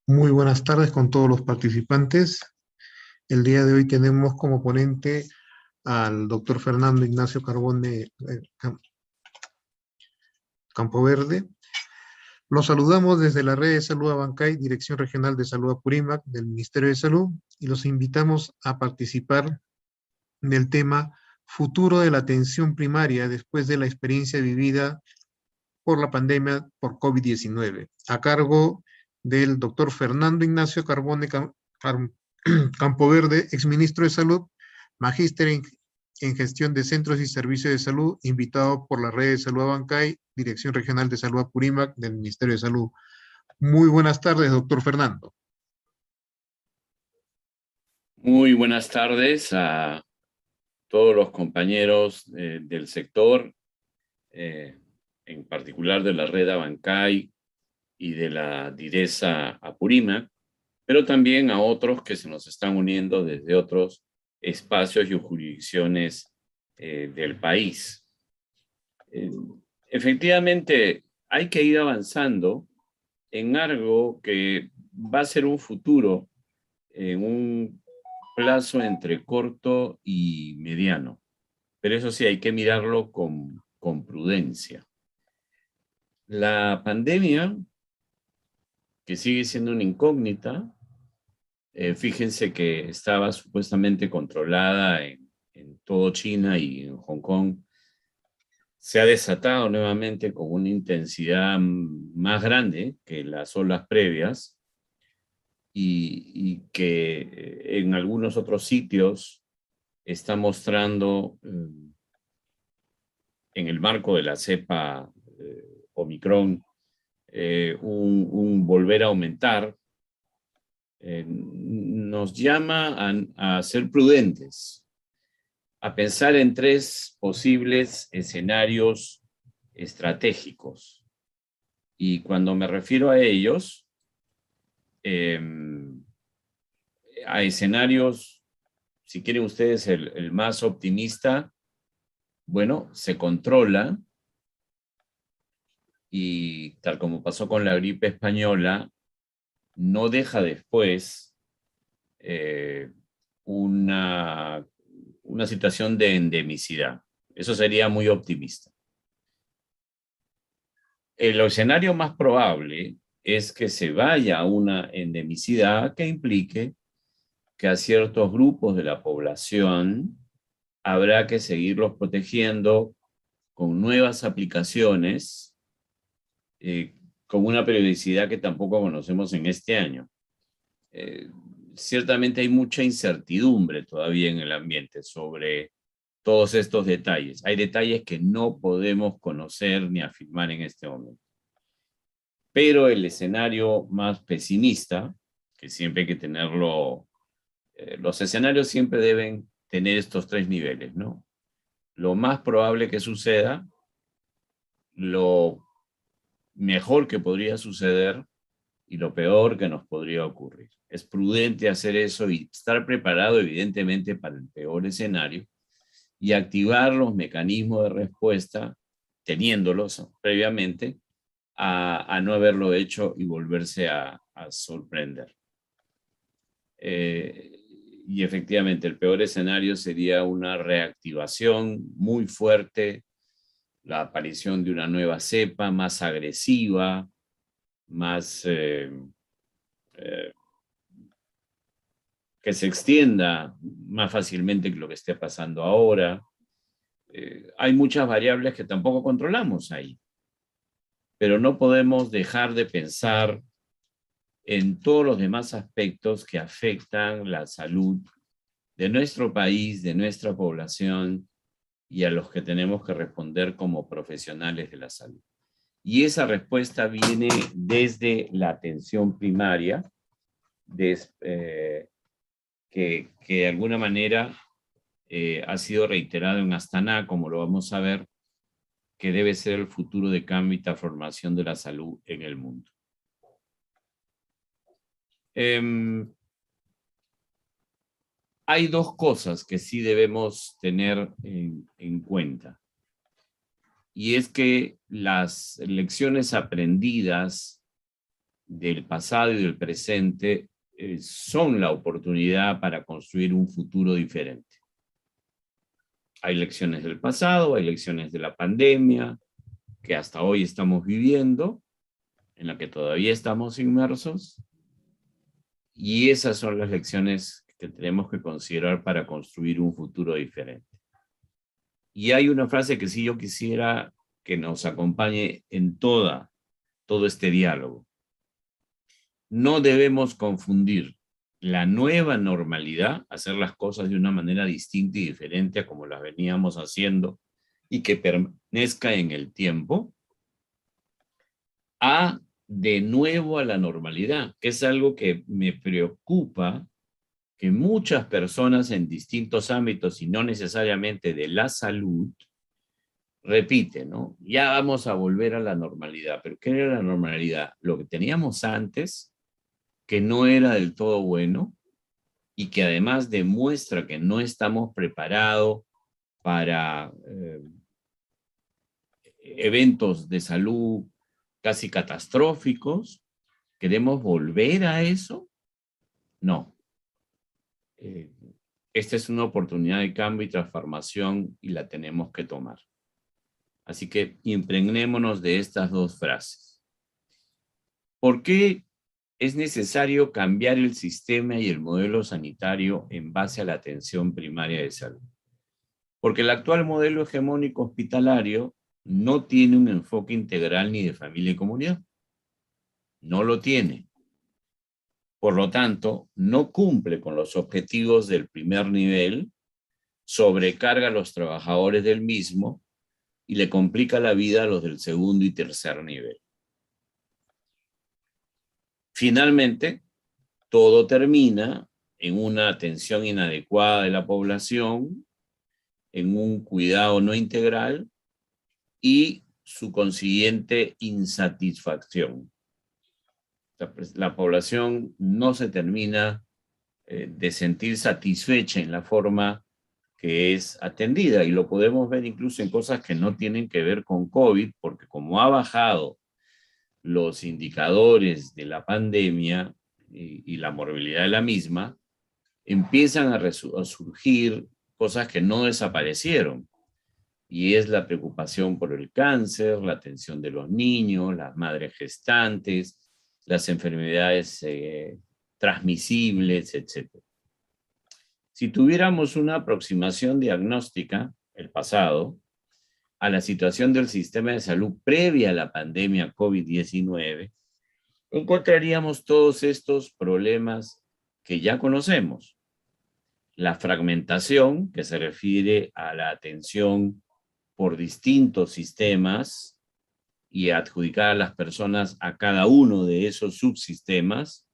Muy buenas tardes con todos los participantes. El día de hoy tenemos como ponente al doctor Fernando Ignacio Carbone Campoverde. Los saludamos desde la red de salud Abancay, Dirección Regional de Salud Apurímac del Ministerio de Salud, y los invitamos a participar del tema Futuro de la atención primaria después de la experiencia vivida por la pandemia por COVID-19, a cargo del doctor Fernando Ignacio Campoverde, exministro de Salud, magíster en gestión de centros y servicios de salud, invitado por la red de salud Abancay, Dirección Regional de Salud Apurímac del Ministerio de Salud. Muy buenas tardes, doctor Fernando. Muy buenas tardes a todos los compañeros del sector, eh, en particular de la red Abancay y de la Direza Apurímac, pero también a otros que se nos están uniendo desde otros espacios y jurisdicciones del país. Eh, Efectivamente, hay que ir avanzando en algo que va a ser un futuro en un plazo entre corto y mediano. Pero eso sí, hay que mirarlo con prudencia. La pandemia, que sigue siendo una incógnita, fíjense que estaba supuestamente controlada en todo China y en Hong Kong, se ha desatado nuevamente con una intensidad más grande que las olas previas y que en algunos otros sitios está mostrando en el marco de la cepa Omicron un volver a aumentar, nos llama a ser prudentes, a pensar en tres posibles escenarios estratégicos. Y cuando me refiero a ellos, a escenarios, si quieren ustedes el más optimista, bueno, se controla y tal como pasó con la gripe española, no deja después una situación de endemicidad. Eso sería muy optimista. El escenario más probable es que se vaya a una endemicidad que implique que a ciertos grupos de la población habrá que seguirlos protegiendo con nuevas aplicaciones, con una periodicidad que tampoco conocemos en este año. Ciertamente hay mucha incertidumbre todavía en el ambiente sobre todos estos detalles. Hay detalles que no podemos conocer ni afirmar en este momento. Pero el escenario más pesimista, que siempre hay que tenerlo, los escenarios siempre deben tener estos tres niveles, ¿no? Lo más probable que suceda, lo mejor que podría suceder y lo peor que nos podría ocurrir. Es prudente hacer eso y estar preparado, evidentemente, para el peor escenario y activar los mecanismos de respuesta, teniéndolos previamente, a no haberlo hecho y volverse a sorprender. Y efectivamente, el peor escenario sería una reactivación muy fuerte, la aparición de una nueva cepa más agresiva, más que se extienda más fácilmente que lo que esté pasando ahora. Hay muchas variables que tampoco controlamos ahí, pero no podemos dejar de pensar en todos los demás aspectos que afectan la salud de nuestro país, de nuestra población y a los que tenemos que responder como profesionales de la salud. Y esa respuesta viene desde la atención primaria, que de alguna manera ha sido reiterado en Astana, como lo vamos a ver, que debe ser el futuro de cambio y transformación de la salud en el mundo. Hay dos cosas que sí debemos tener en cuenta. Y es que las lecciones aprendidas del pasado y del presente son la oportunidad para construir un futuro diferente. Hay lecciones del pasado, hay lecciones de la pandemia que hasta hoy estamos viviendo, en la que todavía estamos inmersos, y esas son las lecciones que tenemos que considerar para construir un futuro diferente. Y hay una frase que sí yo quisiera que nos acompañe en todo este diálogo. No debemos confundir la nueva normalidad, hacer las cosas de una manera distinta y diferente a como las veníamos haciendo y que permanezca en el tiempo, a de nuevo a la normalidad, que es algo que me preocupa que muchas personas en distintos ámbitos y no necesariamente de la salud repiten, ¿no? Ya vamos a volver a la normalidad, pero ¿qué era la normalidad? Lo que teníamos antes, que no era del todo bueno y que además demuestra que no estamos preparados para eventos de salud casi catastróficos. ¿Queremos volver a eso? No. Esta es una oportunidad de cambio y transformación y la tenemos que tomar. Así que impregnémonos de estas dos frases. ¿Por qué es necesario cambiar el sistema y el modelo sanitario en base a la atención primaria de salud? Porque el actual modelo hegemónico hospitalario no tiene un enfoque integral ni de familia y comunidad. No lo tiene. Por lo tanto, no cumple con los objetivos del primer nivel, sobrecarga a los trabajadores del mismo y le complica la vida a los del segundo y tercer nivel. Finalmente, todo termina en una atención inadecuada de la población, en un cuidado no integral y su consiguiente insatisfacción. La población no se termina de sentir satisfecha en la forma que es atendida, y lo podemos ver incluso en cosas que no tienen que ver con COVID, porque como ha bajado los indicadores de la pandemia y la morbilidad de la misma, empiezan a surgir cosas que no desaparecieron, y es la preocupación por el cáncer, la atención de los niños, las madres gestantes, las enfermedades transmisibles, etc. Si tuviéramos una aproximación diagnóstica, el pasado, a la situación del sistema de salud previa a la pandemia COVID-19, encontraríamos todos estos problemas que ya conocemos. La fragmentación, que se refiere a la atención por distintos sistemas y adjudicar a las personas a cada uno de esos subsistemas.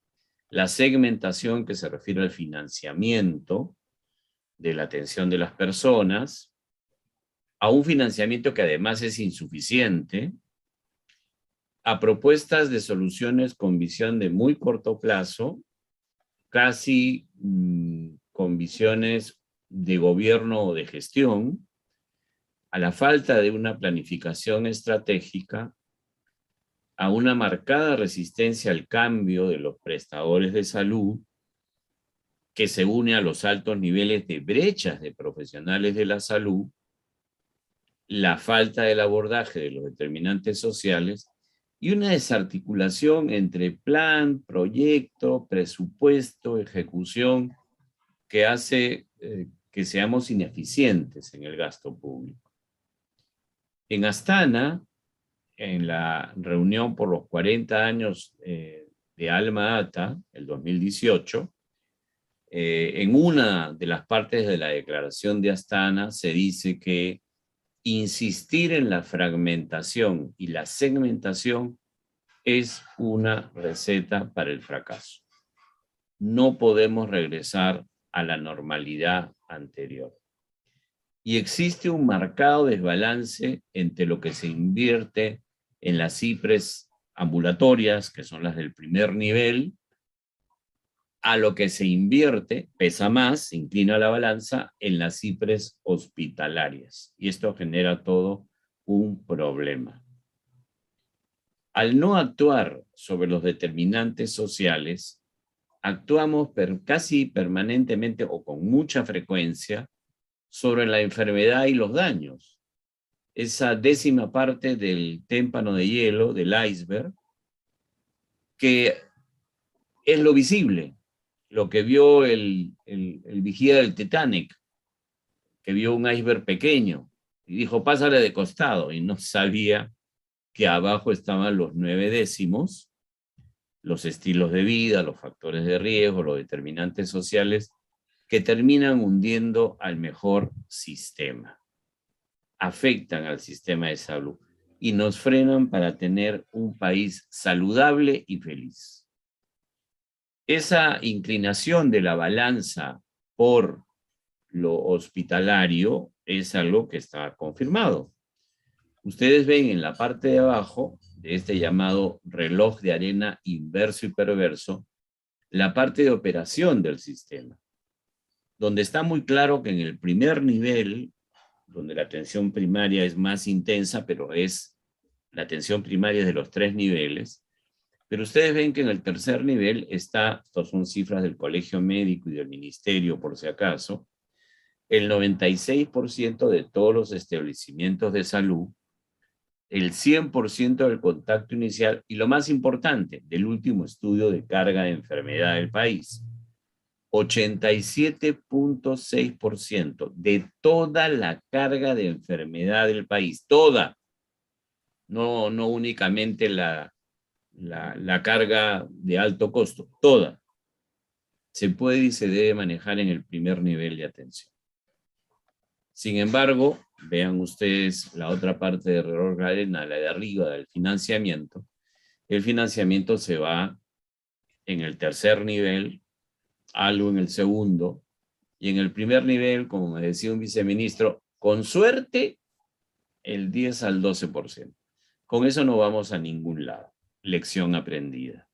La segmentación, que se refiere al financiamiento de la atención de las personas, a un financiamiento que además es insuficiente, a propuestas de soluciones con visión de muy corto plazo, casi con visiones de gobierno o de gestión, a la falta de una planificación estratégica, a una marcada resistencia al cambio de los prestadores de salud, que se une a los altos niveles de brechas de profesionales de la salud, la falta del abordaje de los determinantes sociales y una desarticulación entre plan, proyecto, presupuesto, ejecución, que hace que seamos ineficientes en el gasto público. En Astana, en la reunión por los 40 años de Alma Ata, el 2018, en una de las partes de la declaración de Astana se dice que insistir en la fragmentación y la segmentación es una receta para el fracaso. No podemos regresar a la normalidad anterior. Y existe un marcado desbalance entre lo que se invierte en las IPRES ambulatorias, que son las del primer nivel, a lo que se invierte, pesa más, se inclina la balanza, en las IPRES hospitalarias. Y esto genera todo un problema. al no actuar sobre los determinantes sociales, actuamos casi permanentemente o con mucha frecuencia sobre la enfermedad y los daños. Esa décima parte del témpano de hielo, del iceberg, que es lo visible, lo que vio el vigía del Titanic, que vio un iceberg pequeño y dijo, pásale de costado, y no sabía que abajo estaban los 9 décimos, los estilos de vida, los factores de riesgo, los determinantes sociales, que terminan hundiendo al mejor sistema, afectan al sistema de salud y nos frenan para tener un país saludable y feliz. Esa inclinación de la balanza por lo hospitalario es algo que está confirmado. Ustedes ven en la parte de abajo de este llamado reloj de arena inverso y perverso, la parte de operación del sistema, donde está muy claro que en el primer nivel, donde la atención primaria es más intensa, pero es la atención primaria de los 3 niveles, pero ustedes ven que en el tercer nivel está, estas son cifras del Colegio Médico y del Ministerio, por si acaso, el 96% de todos los establecimientos de salud, el 100% del contacto inicial y lo más importante, del último estudio de carga de enfermedad del país, 87.6% de toda la carga de enfermedad del país, toda, no únicamente la carga de alto costo, toda, se puede y se debe manejar en el primer nivel de atención. Sin embargo, vean ustedes la otra parte de reloj de arena, la de arriba del financiamiento. El financiamiento se va en el tercer nivel, algo en el segundo, y en el primer nivel, como me decía un viceministro, con suerte, el 10 al 12%. Con eso no vamos a ningún lado. Lección aprendida.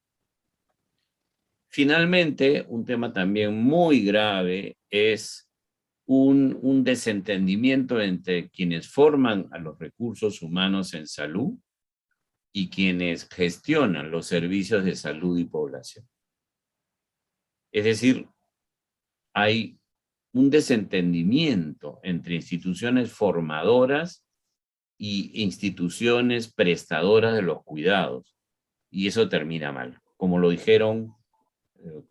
Finalmente, un tema también muy grave es un desentendimiento entre quienes forman a los recursos humanos en salud y quienes gestionan los servicios de salud y población. Es decir, hay un desentendimiento entre instituciones formadoras y instituciones prestadoras de los cuidados, y eso termina mal. Como lo dijeron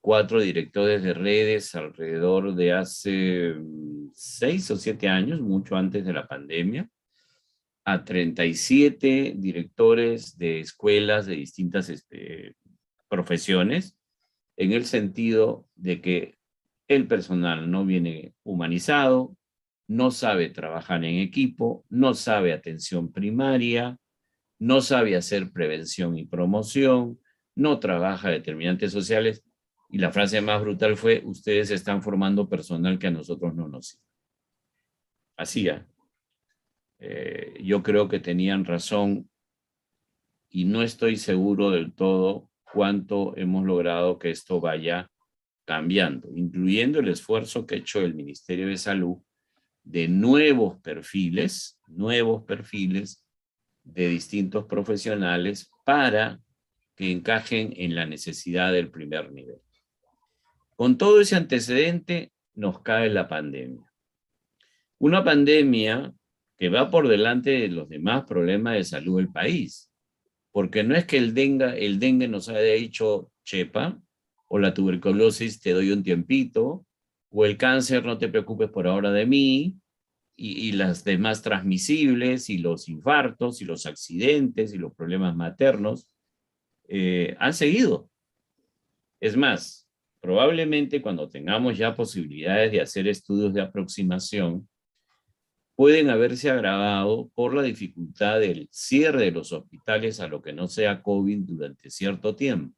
4 directores de redes alrededor de hace 6 o 7 años, mucho antes de la pandemia, a 37 directores de escuelas de distintas profesiones, en el sentido de que el personal no viene humanizado, no sabe trabajar en equipo, no sabe atención primaria, no sabe hacer prevención y promoción, no trabaja determinantes sociales. Y la frase más brutal fue, ustedes están formando personal que a nosotros no nos sirve. Así, yo creo que tenían razón y no estoy seguro del todo cuánto hemos logrado que esto vaya cambiando, incluyendo el esfuerzo que ha hecho el Ministerio de Salud de nuevos perfiles de distintos profesionales para que encajen en la necesidad del primer nivel. Con todo ese antecedente nos cae la pandemia. Una pandemia que va por delante de los demás problemas de salud del país, porque no es que el dengue nos haya dicho chepa, o la tuberculosis te doy un tiempito, o el cáncer no te preocupes por ahora de mí, y las demás transmisibles, y los infartos, y los accidentes, y los problemas maternos, han seguido. Es más, probablemente cuando tengamos ya posibilidades de hacer estudios de aproximación, pueden haberse agravado por la dificultad del cierre de los hospitales a lo que no sea COVID durante cierto tiempo.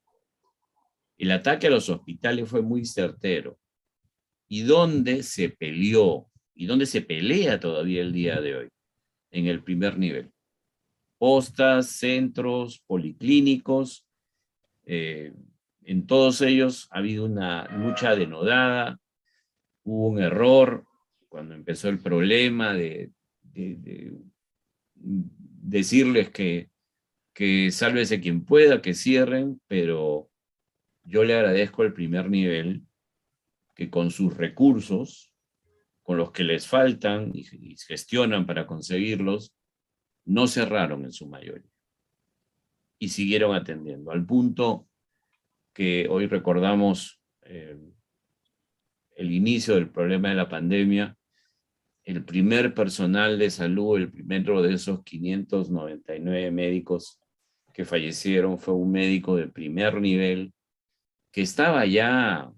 El ataque a los hospitales fue muy certero. ¿Y dónde se peleó? ¿Y dónde se pelea todavía el día de hoy? En el primer nivel. Postas, centros, policlínicos, en todos ellos ha habido una lucha denodada, hubo un error cuando empezó el problema de decirles que que sálvese quien pueda, que cierren, pero yo le agradezco al primer nivel que con sus recursos, con los que les faltan y gestionan para conseguirlos, no cerraron en su mayoría y siguieron atendiendo, al punto que hoy recordamos el inicio del problema de la pandemia. El primer personal de salud, el primero de esos 599 médicos que fallecieron, fue un médico de primer nivel que estaba ya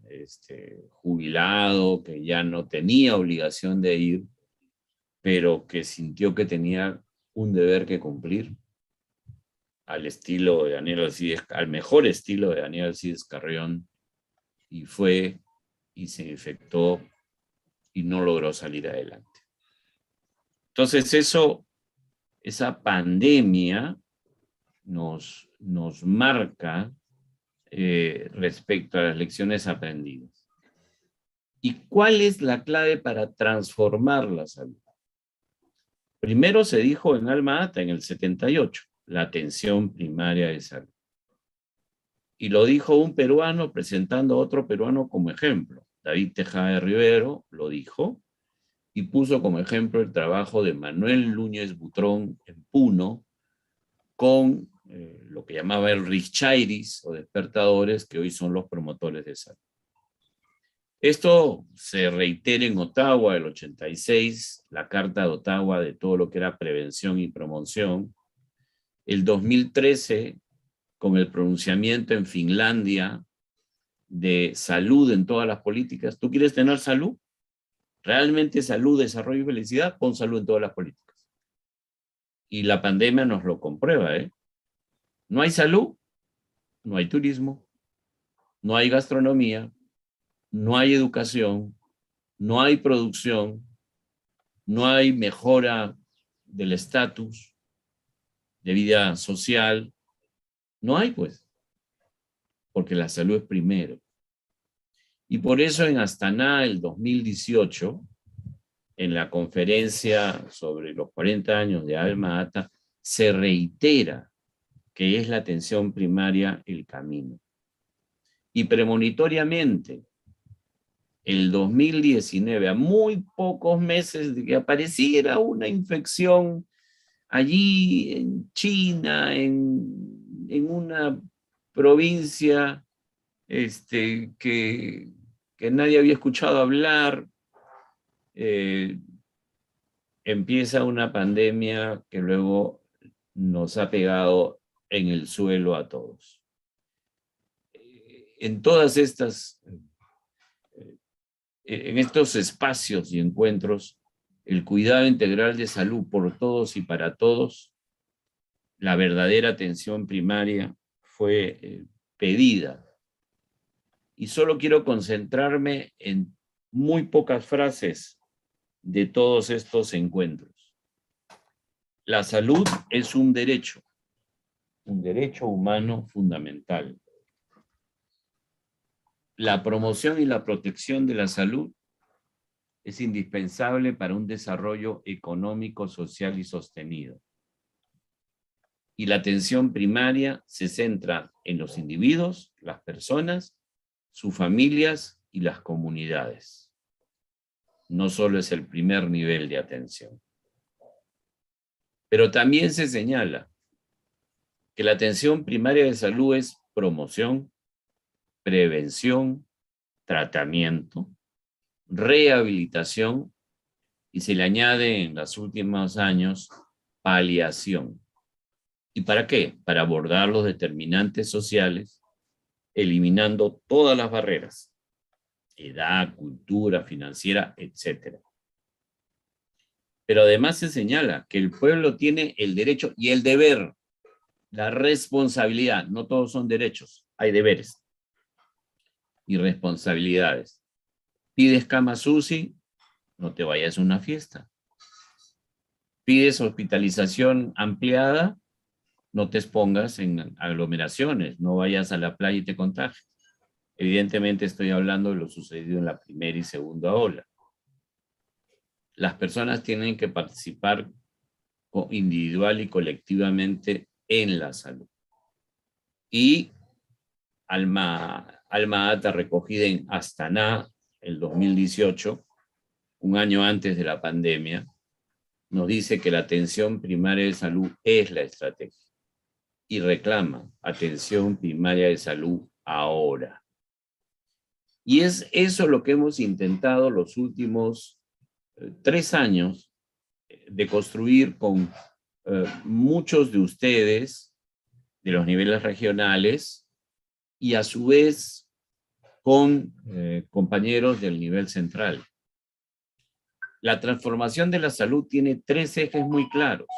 jubilado, que ya no tenía obligación de ir, pero que sintió que tenía un deber que cumplir al estilo de Daniel Alcides, al mejor estilo de Daniel Alcides Carrión, y fue y se infectó y no logró salir adelante. Entonces esa pandemia nos marca respecto a las lecciones aprendidas. ¿Y cuál es la clave para transformar la salud? Primero se dijo en Alma Ata en el 78, la atención primaria de salud. Y lo dijo un peruano presentando a otro peruano como ejemplo. David Tejada Rivero lo dijo y puso como ejemplo el trabajo de Manuel Núñez Butrón en Puno con lo que llamaba el Richairis o despertadores, que hoy son los promotores de salud. Esto se reitera en Ottawa el 86, la Carta de Ottawa de todo lo que era prevención y promoción. El 2013, con el pronunciamiento en Finlandia de salud en todas las políticas. ¿Tú quieres tener salud? Realmente salud, desarrollo y felicidad, pon salud en todas las políticas. Y la pandemia nos lo comprueba, ¿eh? No hay salud, no hay turismo, no hay gastronomía, no hay educación, no hay producción, no hay mejora del estatus de vida social. No hay, pues, porque la salud es primero. Y por eso en Astana, el 2018, en la conferencia sobre los 40 años de Alma Ata, se reitera que es la atención primaria el camino. Y premonitoriamente, el 2019, a muy pocos meses de que apareciera una infección allí en China, en una provincia que nadie había escuchado hablar, empieza una pandemia que luego nos ha pegado en el suelo a todos. En todas estas, en estos espacios y encuentros, el cuidado integral de salud por todos y para todos, la verdadera atención primaria fue pedida. Y solo quiero concentrarme en muy pocas frases de todos estos encuentros. La salud es un derecho humano fundamental. La promoción y la protección de la salud es indispensable para un desarrollo económico, social y sostenido. Y la atención primaria se centra en los individuos, las personas, sus familias y las comunidades. No solo es el primer nivel de atención. Pero también se señala que la atención primaria de salud es promoción, prevención, tratamiento, rehabilitación y se le añade en los últimos años paliación. ¿Y para qué? Para abordar los determinantes sociales, eliminando todas las barreras, edad, cultura, financiera, etc. Pero además se señala que el pueblo tiene el derecho y el deber, la responsabilidad. No todos son derechos, hay deberes y responsabilidades. Pides cama UCI, no te vayas a una fiesta. Pides hospitalización ampliada, no te expongas en aglomeraciones, no vayas a la playa y te contagies. Evidentemente estoy hablando de lo sucedido en la primera y segunda ola. Las personas tienen que participar individual y colectivamente en la salud. Y Alma Ata, recogida en Astana el 2018, un año antes de la pandemia, nos dice que la atención primaria de salud es la estrategia y reclama atención primaria de salud ahora. Y es eso lo que hemos intentado los últimos 3 años de construir con muchos de ustedes de los niveles regionales y a su vez con compañeros del nivel central. La transformación de la salud tiene 3 ejes muy claros: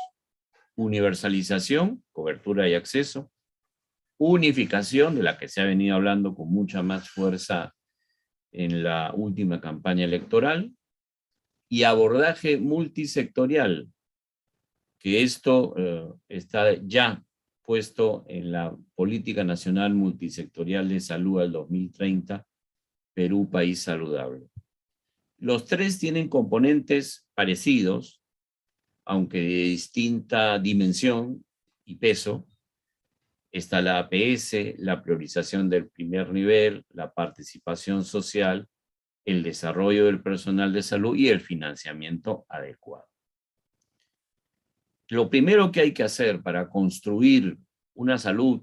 universalización, cobertura y acceso; unificación, de la que se ha venido hablando con mucha más fuerza en la última campaña electoral; y abordaje multisectorial, que esto está ya puesto en la Política Nacional Multisectorial de Salud al 2030, Perú País Saludable. Los 3 tienen componentes parecidos, aunque de distinta dimensión y peso. Está la APS, la priorización del primer nivel, la participación social, el desarrollo del personal de salud y el financiamiento adecuado. Lo primero que hay que hacer para construir una salud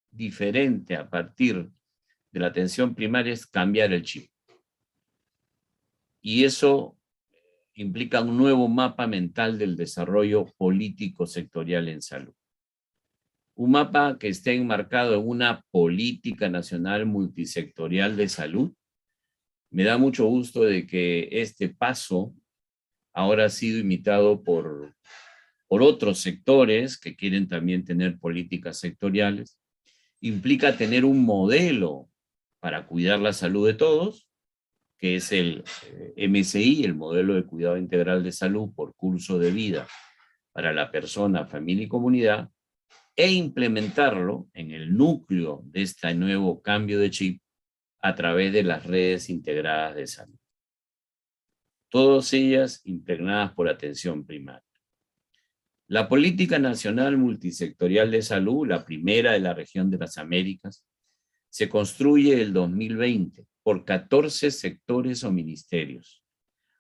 diferente a partir de la atención primaria es cambiar el chip. Y eso implica un nuevo mapa mental del desarrollo político sectorial en salud. Un mapa que esté enmarcado en una política nacional multisectorial de salud. Me da mucho gusto de que este paso ahora ha sido imitado por otros sectores que quieren también tener políticas sectoriales. Implica tener un modelo para cuidar la salud de todos, que es el MSI, el modelo de cuidado integral de salud por curso de vida para la persona, familia y comunidad, e implementarlo en el núcleo de este nuevo cambio de chip a través de las redes integradas de salud. Todas ellas impregnadas por atención primaria. La Política Nacional Multisectorial de Salud, la primera de la región de las Américas, se construye el 2020 por 14 sectores o ministerios,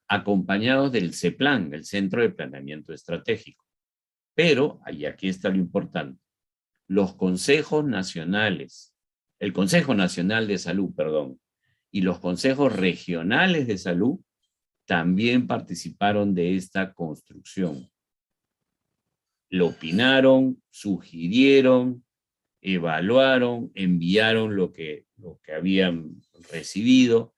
acompañados del CEPLAN, el Centro de Planeamiento Estratégico. Pero, y aquí está lo importante, los consejos nacionales, el Consejo Nacional de Salud, y los consejos regionales de salud también participaron de esta construcción. Lo opinaron, sugirieron, evaluaron, enviaron lo que habían recibido.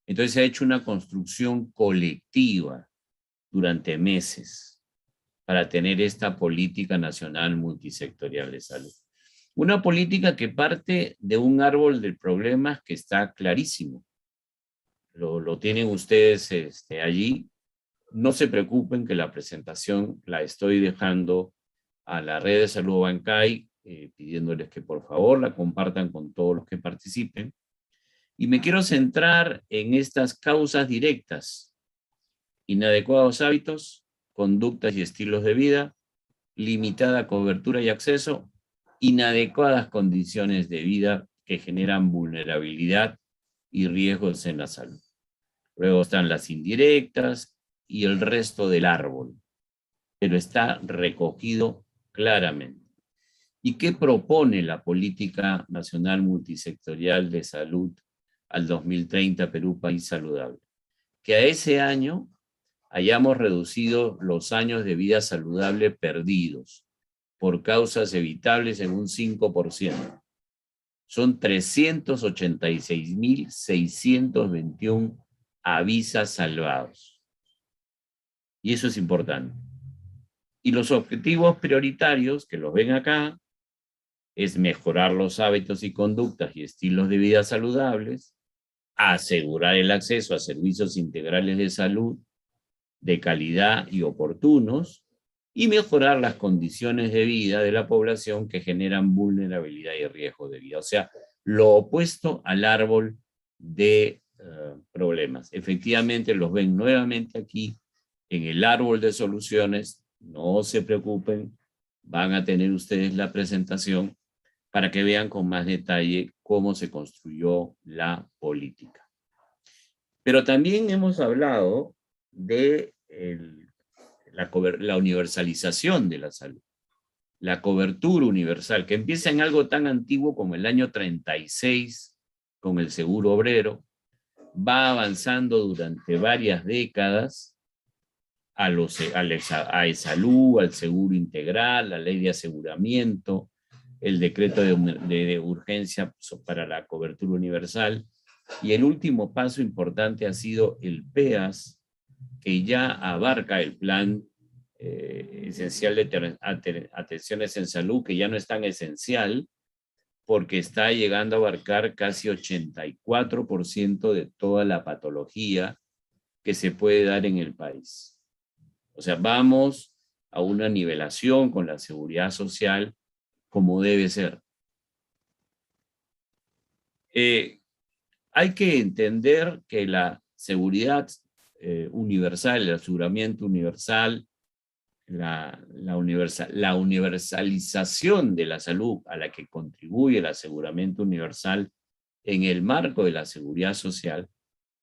Entonces se ha hecho una construcción colectiva durante meses para tener esta política nacional multisectorial de salud. Una política que parte de un árbol de problemas que está clarísimo. Lo tienen ustedes allí. No se preocupen que la presentación la estoy dejando a la red de salud Bancay, pidiéndoles que por favor la compartan con todos los que participen. Y me quiero centrar en estas causas directas: inadecuados hábitos, conductas y estilos de vida, limitada cobertura y acceso, inadecuadas condiciones de vida que generan vulnerabilidad y riesgos en la salud. Luego están las indirectas y el resto del árbol, pero está recogido claramente. ¿Y qué propone la Política Nacional Multisectorial de Salud al 2030, Perú País Saludable? Que a ese año hayamos reducido los años de vida saludable perdidos por causas evitables en un 5%. Son 386.621 avisas salvados. Y eso es importante. Y los objetivos prioritarios, que los ven acá, es mejorar los hábitos y conductas y estilos de vida saludables, asegurar el acceso a servicios integrales de salud de calidad y oportunos, y mejorar las condiciones de vida de la población que generan vulnerabilidad y riesgo de vida. O sea, lo opuesto al árbol de problemas. Efectivamente, los ven nuevamente aquí en el árbol de soluciones. No se preocupen, van a tener ustedes la presentación para que vean con más detalle cómo se construyó la política. Pero también hemos hablado de la universalización de la salud, la cobertura universal, que empieza en algo tan antiguo como el año 36 con el seguro obrero, va avanzando durante varias décadas a ESALU, al seguro integral, la ley de aseguramiento, el decreto de urgencia para la cobertura universal, y el último paso importante ha sido el PEAS, que ya abarca el plan esencial de atenciones en salud, que ya no es tan esencial, porque está llegando a abarcar casi 84% de toda la patología que se puede dar en el país. O sea, vamos a una nivelación con la seguridad social como debe ser. Hay que entender que la seguridad universal, el aseguramiento universal, la universalización de la salud a la que contribuye el aseguramiento universal en el marco de la seguridad social,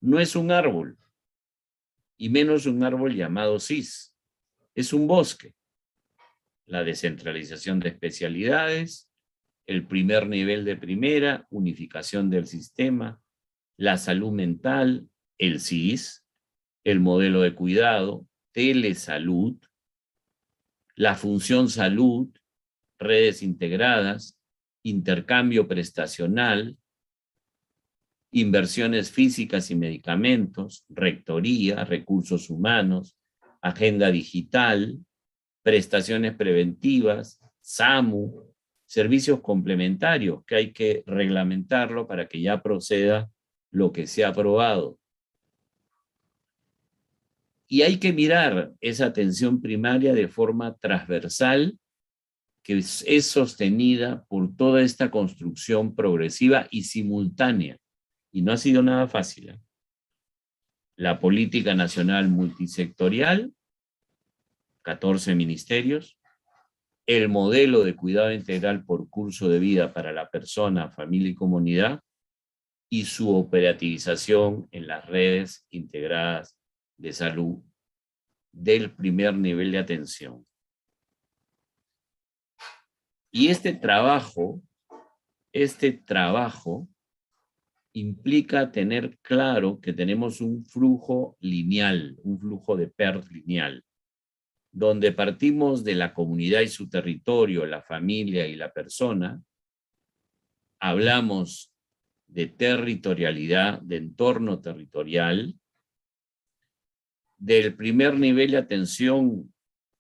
no es un árbol, y menos un árbol llamado CIS. Es un bosque. La descentralización de especialidades, el primer nivel de primera, unificación del sistema, la salud mental, el CIS, el modelo de cuidado, telesalud, la función salud, redes integradas, intercambio prestacional, inversiones físicas y medicamentos, rectoría, recursos humanos, agenda digital, prestaciones preventivas, SAMU, servicios complementarios, que hay que reglamentarlo para que ya proceda lo que se ha aprobado. Y hay que mirar esa atención primaria de forma transversal, que es sostenida por toda esta construcción progresiva y simultánea. Y no ha sido nada fácil, ¿eh? La política nacional multisectorial, 14 ministerios, el modelo de cuidado integral por curso de vida para la persona, familia y comunidad, y su operativización en las redes integradas de salud del primer nivel de atención. Y este trabajo implica tener claro que tenemos un flujo lineal, un flujo de PERT lineal, donde partimos de la comunidad y su territorio, la familia y la persona, hablamos de territorialidad, de entorno territorial, del primer nivel de atención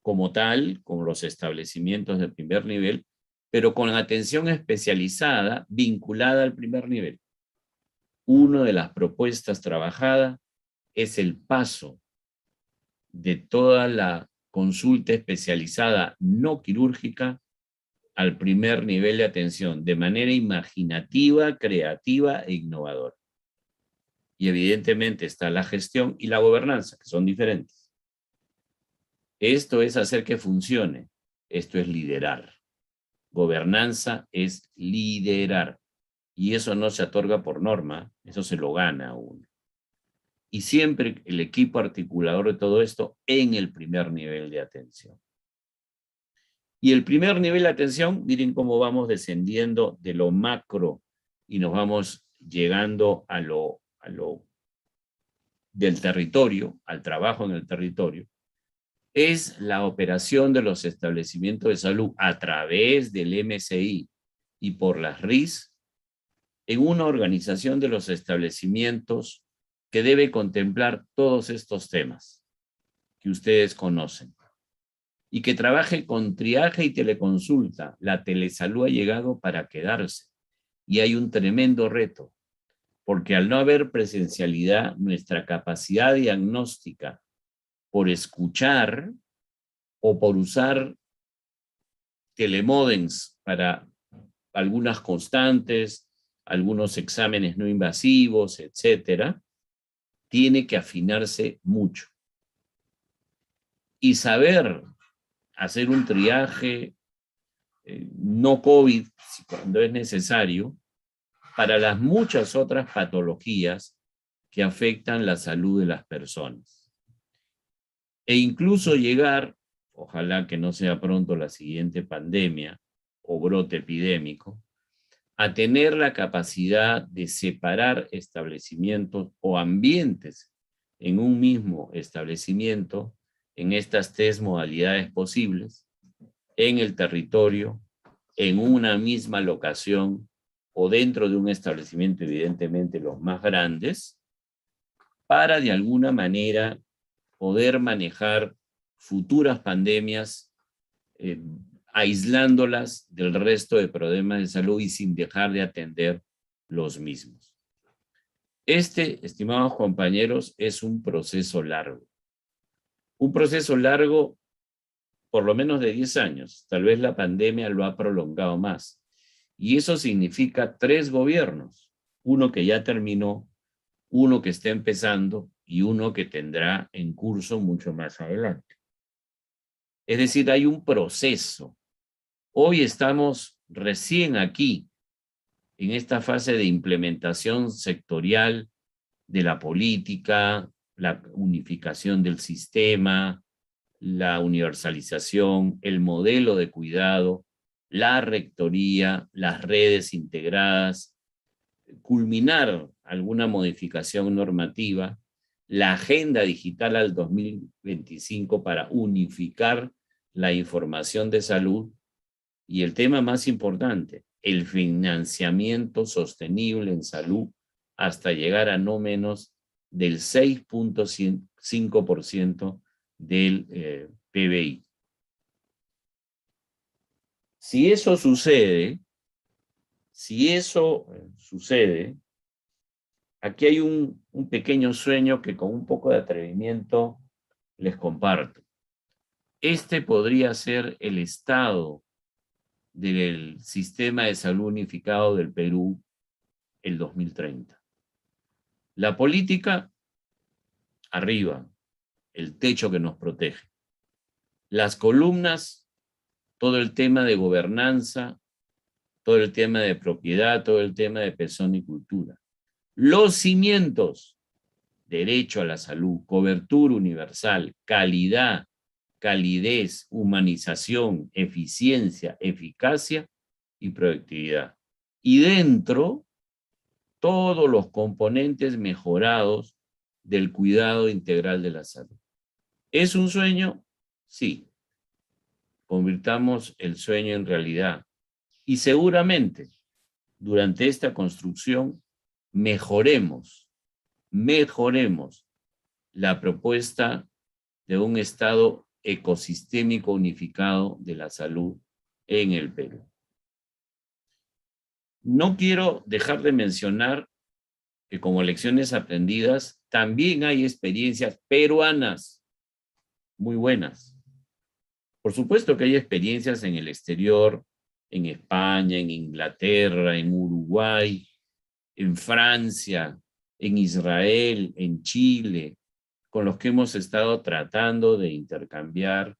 como tal, con los establecimientos de primer nivel, pero con atención especializada vinculada al primer nivel. Una de las propuestas trabajadas es el paso de toda la consulta especializada no quirúrgica al primer nivel de atención, de manera imaginativa, creativa e innovadora. Y evidentemente está la gestión y la gobernanza, que son diferentes. Esto es hacer que funcione, esto es liderar. Gobernanza es liderar. Y eso no se otorga por norma, eso se lo gana a uno. Y siempre el equipo articulador de todo esto en el primer nivel de atención. Y el primer nivel de atención, miren cómo vamos descendiendo de lo macro y nos vamos llegando a lo del territorio, al trabajo en el territorio, es la operación de los establecimientos de salud a través del MCI y por las RIS en una organización de los establecimientos que debe contemplar todos estos temas que ustedes conocen y que trabaje con triaje y teleconsulta. La telesalud ha llegado para quedarse y hay un tremendo reto, porque al no haber presencialidad, nuestra capacidad diagnóstica por escuchar o por usar telemodems para algunas constantes, algunos exámenes no invasivos, etcétera, tiene que afinarse mucho. Y saber hacer un triaje no COVID, cuando es necesario, para las muchas otras patologías que afectan la salud de las personas. E incluso llegar, ojalá que no sea pronto la siguiente pandemia o brote epidémico, a tener la capacidad de separar establecimientos o ambientes en un mismo establecimiento en estas tres modalidades posibles, en el territorio, en una misma locación o dentro de un establecimiento, evidentemente los más grandes, para de alguna manera poder manejar futuras pandemias, aislándolas del resto de problemas de salud y sin dejar de atender los mismos. Este, estimados compañeros, es un proceso largo. Un proceso largo por lo menos de 10 años. Tal vez la pandemia lo ha prolongado más. Y eso significa 3 gobiernos. Uno que ya terminó, uno que está empezando y uno que tendrá en curso mucho más adelante. Es decir, hay un proceso. Hoy estamos recién aquí, en esta fase de implementación sectorial de la política, la unificación del sistema, la universalización, el modelo de cuidado, la rectoría, las redes integradas, culminar alguna modificación normativa, la agenda digital al 2025 para unificar la información de salud y el tema más importante, el financiamiento sostenible en salud hasta llegar a no menos del 6.5% del PBI. Si eso sucede, aquí hay un pequeño sueño que con un poco de atrevimiento les comparto. Este podría ser el estado del sistema de salud unificado del Perú el 2030. La política, arriba, el techo que nos protege. Las columnas, todo el tema de gobernanza, todo el tema de propiedad, todo el tema de persona y cultura. Los cimientos, derecho a la salud, cobertura universal, calidad, calidez, humanización, eficiencia, eficacia y productividad. Y dentro, todos los componentes mejorados del cuidado integral de la salud. ¿Es un sueño? Sí. Convirtamos el sueño en realidad. Y seguramente, durante esta construcción, mejoremos la propuesta de un estado ecosistémico unificado de la salud en el Perú. No quiero dejar de mencionar que como lecciones aprendidas también hay experiencias peruanas muy buenas. Por supuesto que hay experiencias en el exterior, en España, en Inglaterra, en Uruguay, en Francia, en Israel, en Chile, con los que hemos estado tratando de intercambiar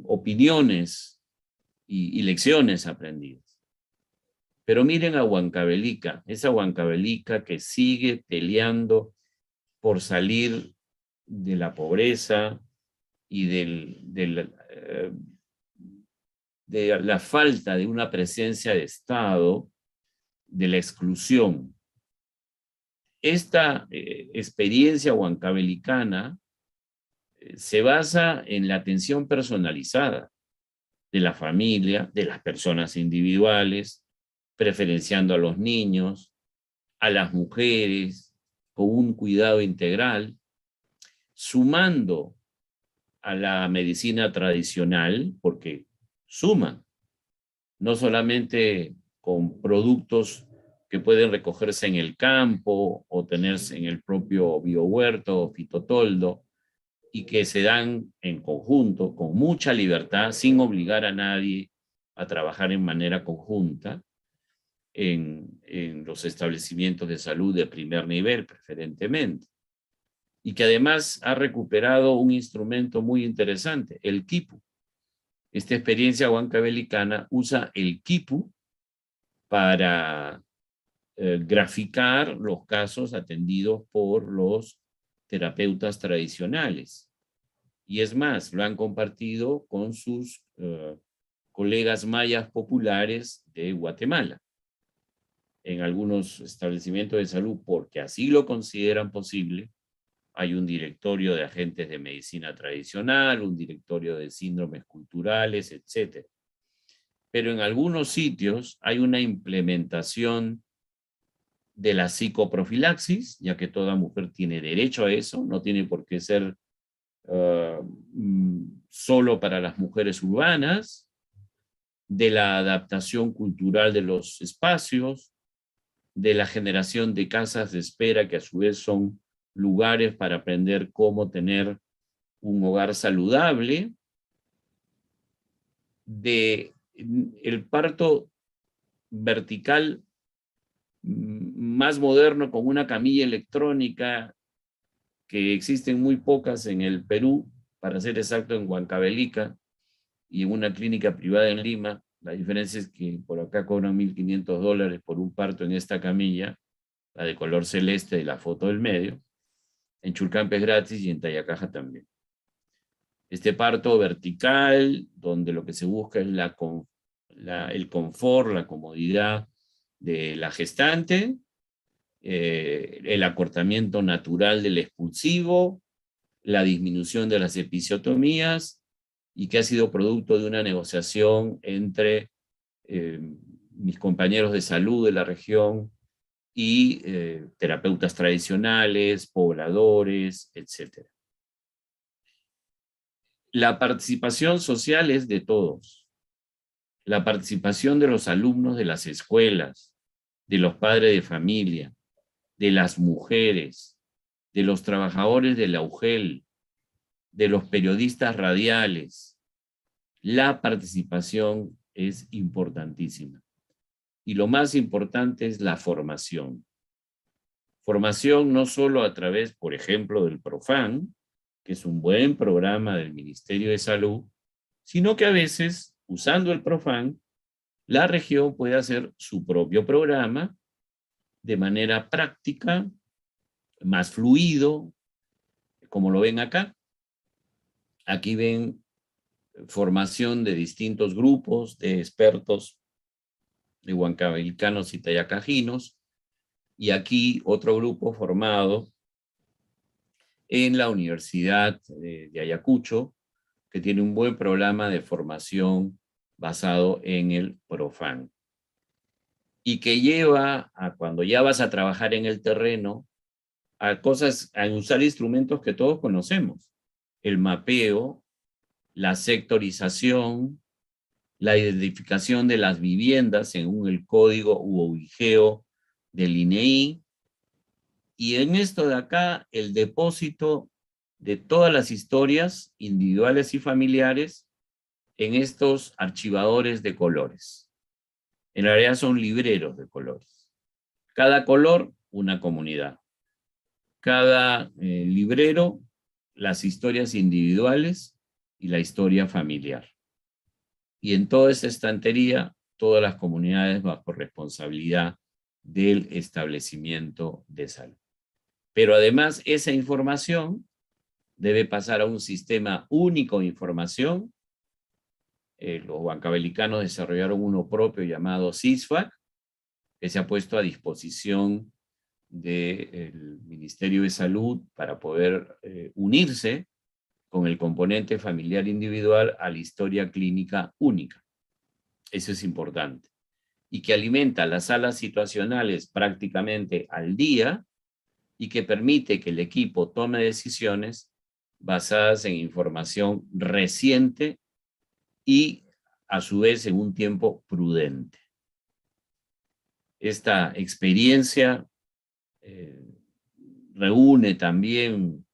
opiniones y lecciones aprendidas. Pero miren a Huancavelica, esa Huancavelica que sigue peleando por salir de la pobreza y de la falta de una presencia de Estado, de la exclusión. Esta experiencia huancabelicana se basa en la atención personalizada de la familia, de las personas individuales, preferenciando a los niños, a las mujeres, con un cuidado integral, sumando a la medicina tradicional, porque suman, no solamente con productos que pueden recogerse en el campo o tenerse en el propio biohuerto o fitotoldo, y que se dan en conjunto, con mucha libertad, sin obligar a nadie a trabajar en manera conjunta en los establecimientos de salud de primer nivel, preferentemente. Y que además ha recuperado un instrumento muy interesante, el quipu. Esta experiencia huancabelicana usa el quipu para graficar los casos atendidos por los terapeutas tradicionales. Y es más, lo han compartido con sus colegas mayas populares de Guatemala. En algunos establecimientos de salud, porque así lo consideran posible, hay un directorio de agentes de medicina tradicional, un directorio de síndromes culturales, etc. Pero en algunos sitios hay una implementación de la psicoprofilaxis, ya que toda mujer tiene derecho a eso, no tiene por qué ser solo para las mujeres urbanas, de la adaptación cultural de los espacios, de la generación de casas de espera, que a su vez son lugares para aprender cómo tener un hogar saludable, de el parto vertical más moderno con una camilla electrónica, que existen muy pocas en el Perú, para ser exacto en Huancavelica y en una clínica privada en Lima. La diferencia es que por acá cobran $1.500 por un parto en esta camilla, la de color celeste de la foto del medio. En Chulcampe es gratis y en Tayacaja también. Este parto vertical, donde lo que se busca es el confort, la comodidad de la gestante, el acortamiento natural del expulsivo, la disminución de las episiotomías, y que ha sido producto de una negociación entre mis compañeros de salud de la región y terapeutas tradicionales, pobladores, etc. La participación social es de todos. La participación de los alumnos de las escuelas, de los padres de familia, de las mujeres, de los trabajadores de la UGEL, de los periodistas radiales. La participación es importantísima. Y lo más importante es la formación. Formación no solo a través, por ejemplo, del Profan, que es un buen programa del Ministerio de Salud, sino que a veces, usando el Profan, la región puede hacer su propio programa de manera práctica, más fluido, como lo ven acá. Aquí ven formación de distintos grupos de expertos, de huancavelicanos y tayacajinos, y aquí otro grupo formado en la Universidad de Ayacucho, que tiene un buen programa de formación basado en el Profan, y que lleva a, cuando ya vas a trabajar en el terreno, a usar instrumentos que todos conocemos: el mapeo, la sectorización, la identificación de las viviendas según el código u OIGEO del INEI, y en esto de acá, el depósito de todas las historias individuales y familiares en estos archivadores de colores. En realidad son libreros de colores. Cada color, una comunidad. Cada librero, las historias individuales y la historia familiar. Y en toda esa estantería, todas las comunidades bajo responsabilidad del establecimiento de salud. Pero además, esa información debe pasar a un sistema único de información. Los huancavelicanos desarrollaron uno propio llamado CISFAC, que se ha puesto a disposición del Ministerio de Salud para poder unirse con el componente familiar individual a la historia clínica única. Eso es importante. Y que alimenta las salas situacionales prácticamente al día, y que permite que el equipo tome decisiones basadas en información reciente y a su vez en un tiempo prudente. Esta experiencia reúne también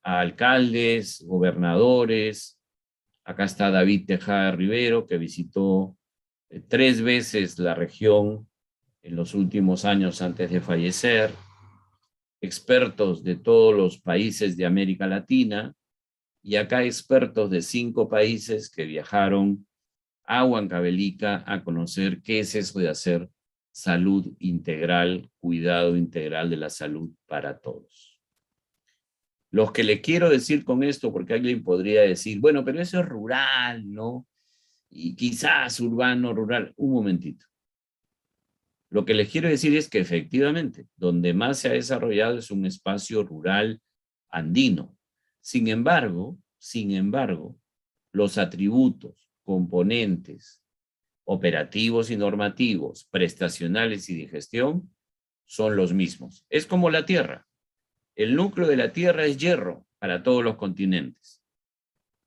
a alcaldes, gobernadores. Acá está David Tejada Rivero, que visitó 3 veces la región en los últimos años antes de fallecer. Expertos de todos los países de América Latina, Y acá expertos de 5 países que viajaron a Huancavelica a conocer qué es eso de hacer salud integral, cuidado integral de la salud para todos. Lo que le quiero decir con esto, porque alguien podría decir, bueno, pero eso es rural, ¿no? Y quizás urbano, rural. Un momentito. Lo que les quiero decir es que efectivamente, donde más se ha desarrollado es un espacio rural andino. Sin embargo, los atributos, componentes operativos y normativos, prestacionales y de gestión son los mismos. Es como la Tierra. El núcleo de la Tierra es hierro para todos los continentes,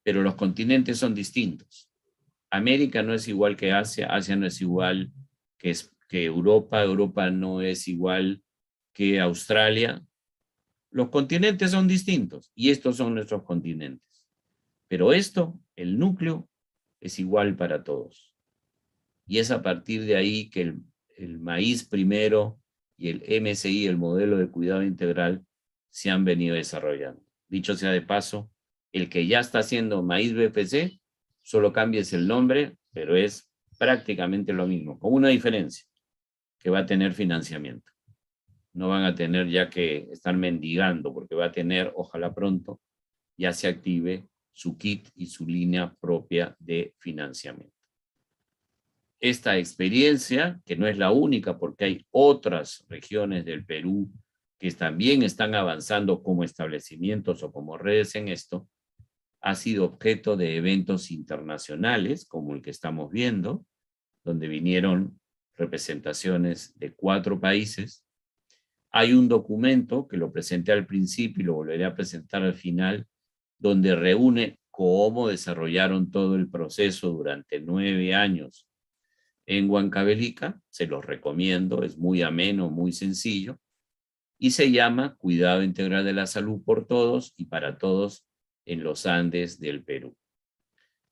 pero los continentes son distintos. América no es igual que Asia, Asia no es igual que Europa, Europa no es igual que Australia. Los continentes son distintos y estos son nuestros continentes. Pero esto, el núcleo, es igual para todos. Y es a partir de ahí que el maíz primero y el MSI, el modelo de cuidado integral, se han venido desarrollando. Dicho sea de paso, el que ya está haciendo maíz BPC, solo cambies el nombre, pero es prácticamente lo mismo, con una diferencia, que va a tener financiamiento. No van a tener ya que estar mendigando, porque va a tener, ojalá pronto, ya se active su kit y su línea propia de financiamiento. Esta experiencia, que no es la única porque hay otras regiones del Perú que también están avanzando como establecimientos o como redes en esto, ha sido objeto de eventos internacionales como el que estamos viendo, donde vinieron representaciones de 4 países. Hay un documento que lo presenté al principio y lo volveré a presentar al final, donde reúne cómo desarrollaron todo el proceso durante 9 años en Huancavelica. Se los recomiendo, es muy ameno, muy sencillo, y se llama Cuidado Integral de la Salud por Todos y para Todos en los Andes del Perú.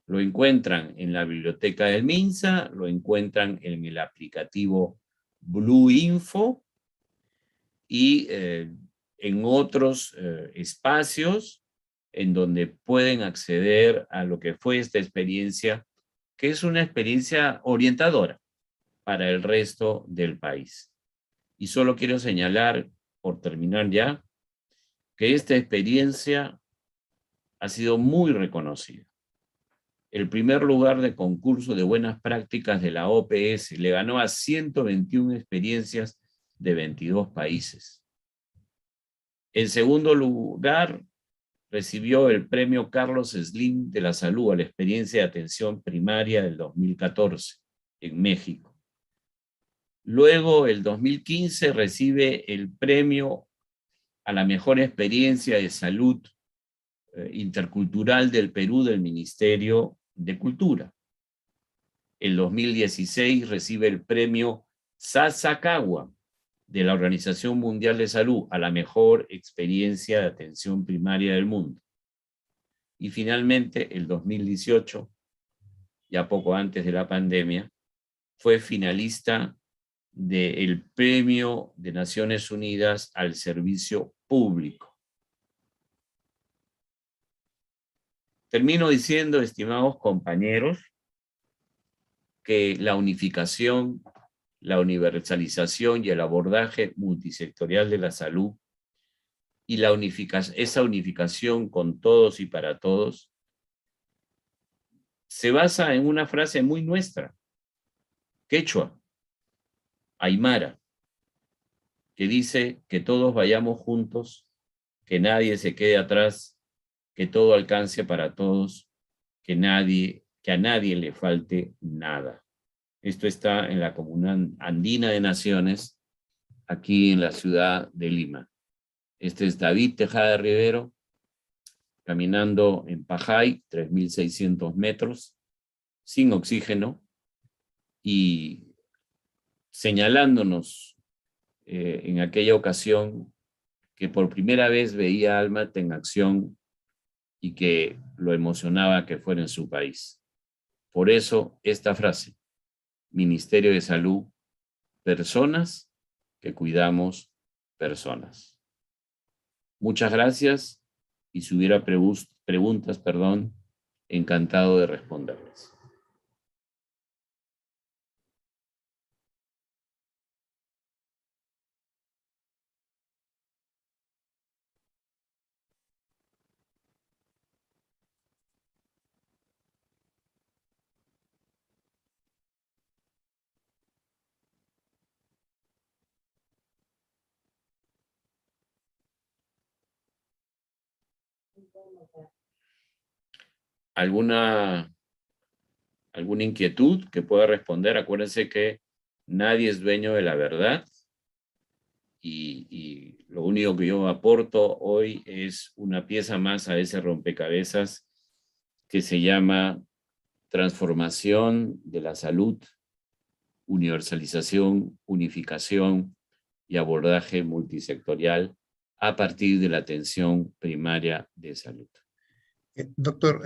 Lo encuentran en la biblioteca del MINSA, lo encuentran en el aplicativo Blue Info y en otros espacios en donde pueden acceder a lo que fue esta experiencia, que es una experiencia orientadora para el resto del país. Y solo quiero señalar, por terminar ya, que esta experiencia ha sido muy reconocida. El primer lugar de concurso de buenas prácticas de la OPS le ganó a 121 experiencias de 22 países. En segundo lugar, recibió el premio Carlos Slim de la Salud a la experiencia de atención primaria del 2014 en México. Luego, el 2015, recibe el premio a la mejor experiencia de salud intercultural del Perú del Ministerio de Cultura. El 2016 recibe el premio Sasakawa de la Organización Mundial de Salud a la mejor experiencia de atención primaria del mundo. Y finalmente, el 2018, ya poco antes de la pandemia, fue finalista del Premio de Naciones Unidas al Servicio Público. Termino diciendo, estimados compañeros, que la unificación, la universalización y el abordaje multisectorial de la salud y esa unificación con todos y para todos se basa en una frase muy nuestra, quechua, aymara, que dice que todos vayamos juntos, que nadie se quede atrás, que todo alcance para todos, que a nadie le falte nada. Esto está en la Comuna Andina de Naciones, aquí en la ciudad de Lima. Este es David Tejada Rivero, caminando en Pajay, 3.600 metros, sin oxígeno, y señalándonos en aquella ocasión que por primera vez veía a Almat en acción y que lo emocionaba que fuera en su país. Por eso esta frase, Ministerio de Salud, personas que cuidamos personas. Muchas gracias, y si hubiera preguntas, perdón, encantado de responderles. ¿Alguna inquietud que pueda responder? Acuérdense que nadie es dueño de la verdad y lo único que yo aporto hoy es una pieza más a ese rompecabezas que se llama transformación de la salud, universalización, unificación y abordaje multisectorial a partir de la atención primaria de salud. Doctor,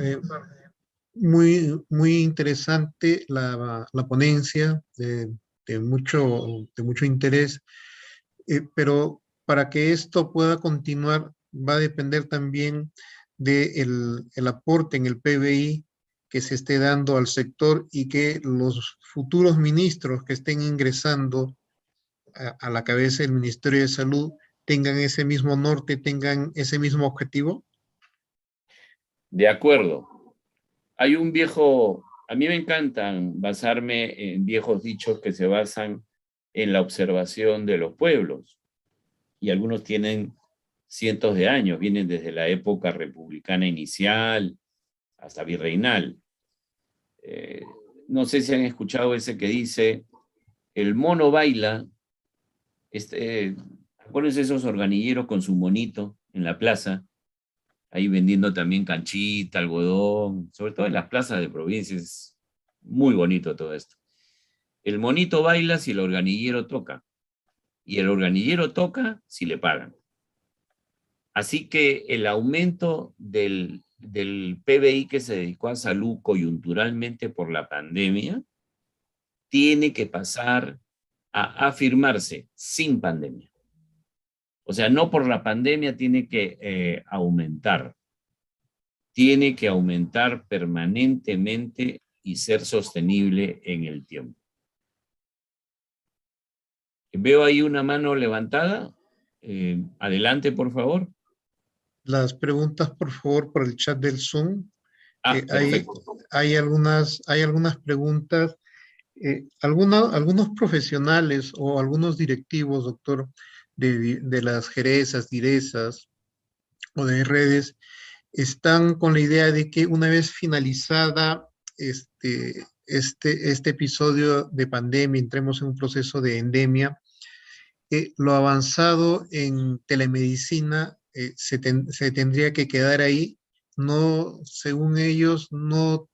muy interesante la ponencia, de mucho interés, pero para que esto pueda continuar va a depender también del el aporte en el PBI que se esté dando al sector y que los futuros ministros que estén ingresando a la cabeza del Ministerio de Salud tengan ese mismo norte, tengan ese mismo objetivo. De acuerdo. Hay un viejo, a mí me encantan basarme en viejos dichos que se basan en la observación de los pueblos. Y algunos tienen cientos de años, vienen desde la época republicana inicial hasta virreinal. No sé si han escuchado ese que dice, el mono baila, acuérdense esos organilleros con su monito en la plaza, ahí vendiendo también canchita, algodón, sobre todo en las plazas de provincia, es muy bonito todo esto. El monito baila si el organillero toca, y el organillero toca si le pagan. Así que el aumento del PBI que se dedicó a salud coyunturalmente por la pandemia tiene que pasar a afirmarse sin pandemia. O sea, no por la pandemia tiene que aumentar. Tiene que aumentar permanentemente y ser sostenible en el tiempo. Veo ahí una mano levantada. Adelante, por favor. Las preguntas, por favor, por el chat del Zoom. Perfecto. Hay algunas preguntas. Algunos profesionales o algunos directivos, doctor, de las jerezas, direzas o de redes, están con la idea de que una vez finalizada este episodio de pandemia, entremos en un proceso de endemia, lo avanzado en telemedicina se tendría que quedar ahí. No, según ellos, no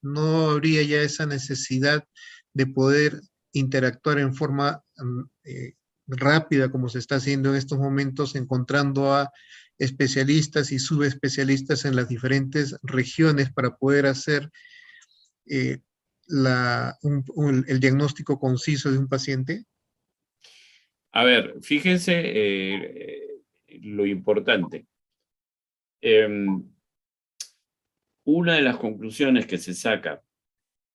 habría ya esa necesidad de poder interactuar en forma rápida como se está haciendo en estos momentos, encontrando a especialistas y subespecialistas en las diferentes regiones para poder hacer el diagnóstico conciso de un paciente. A ver, fíjense lo importante. Una de las conclusiones que se saca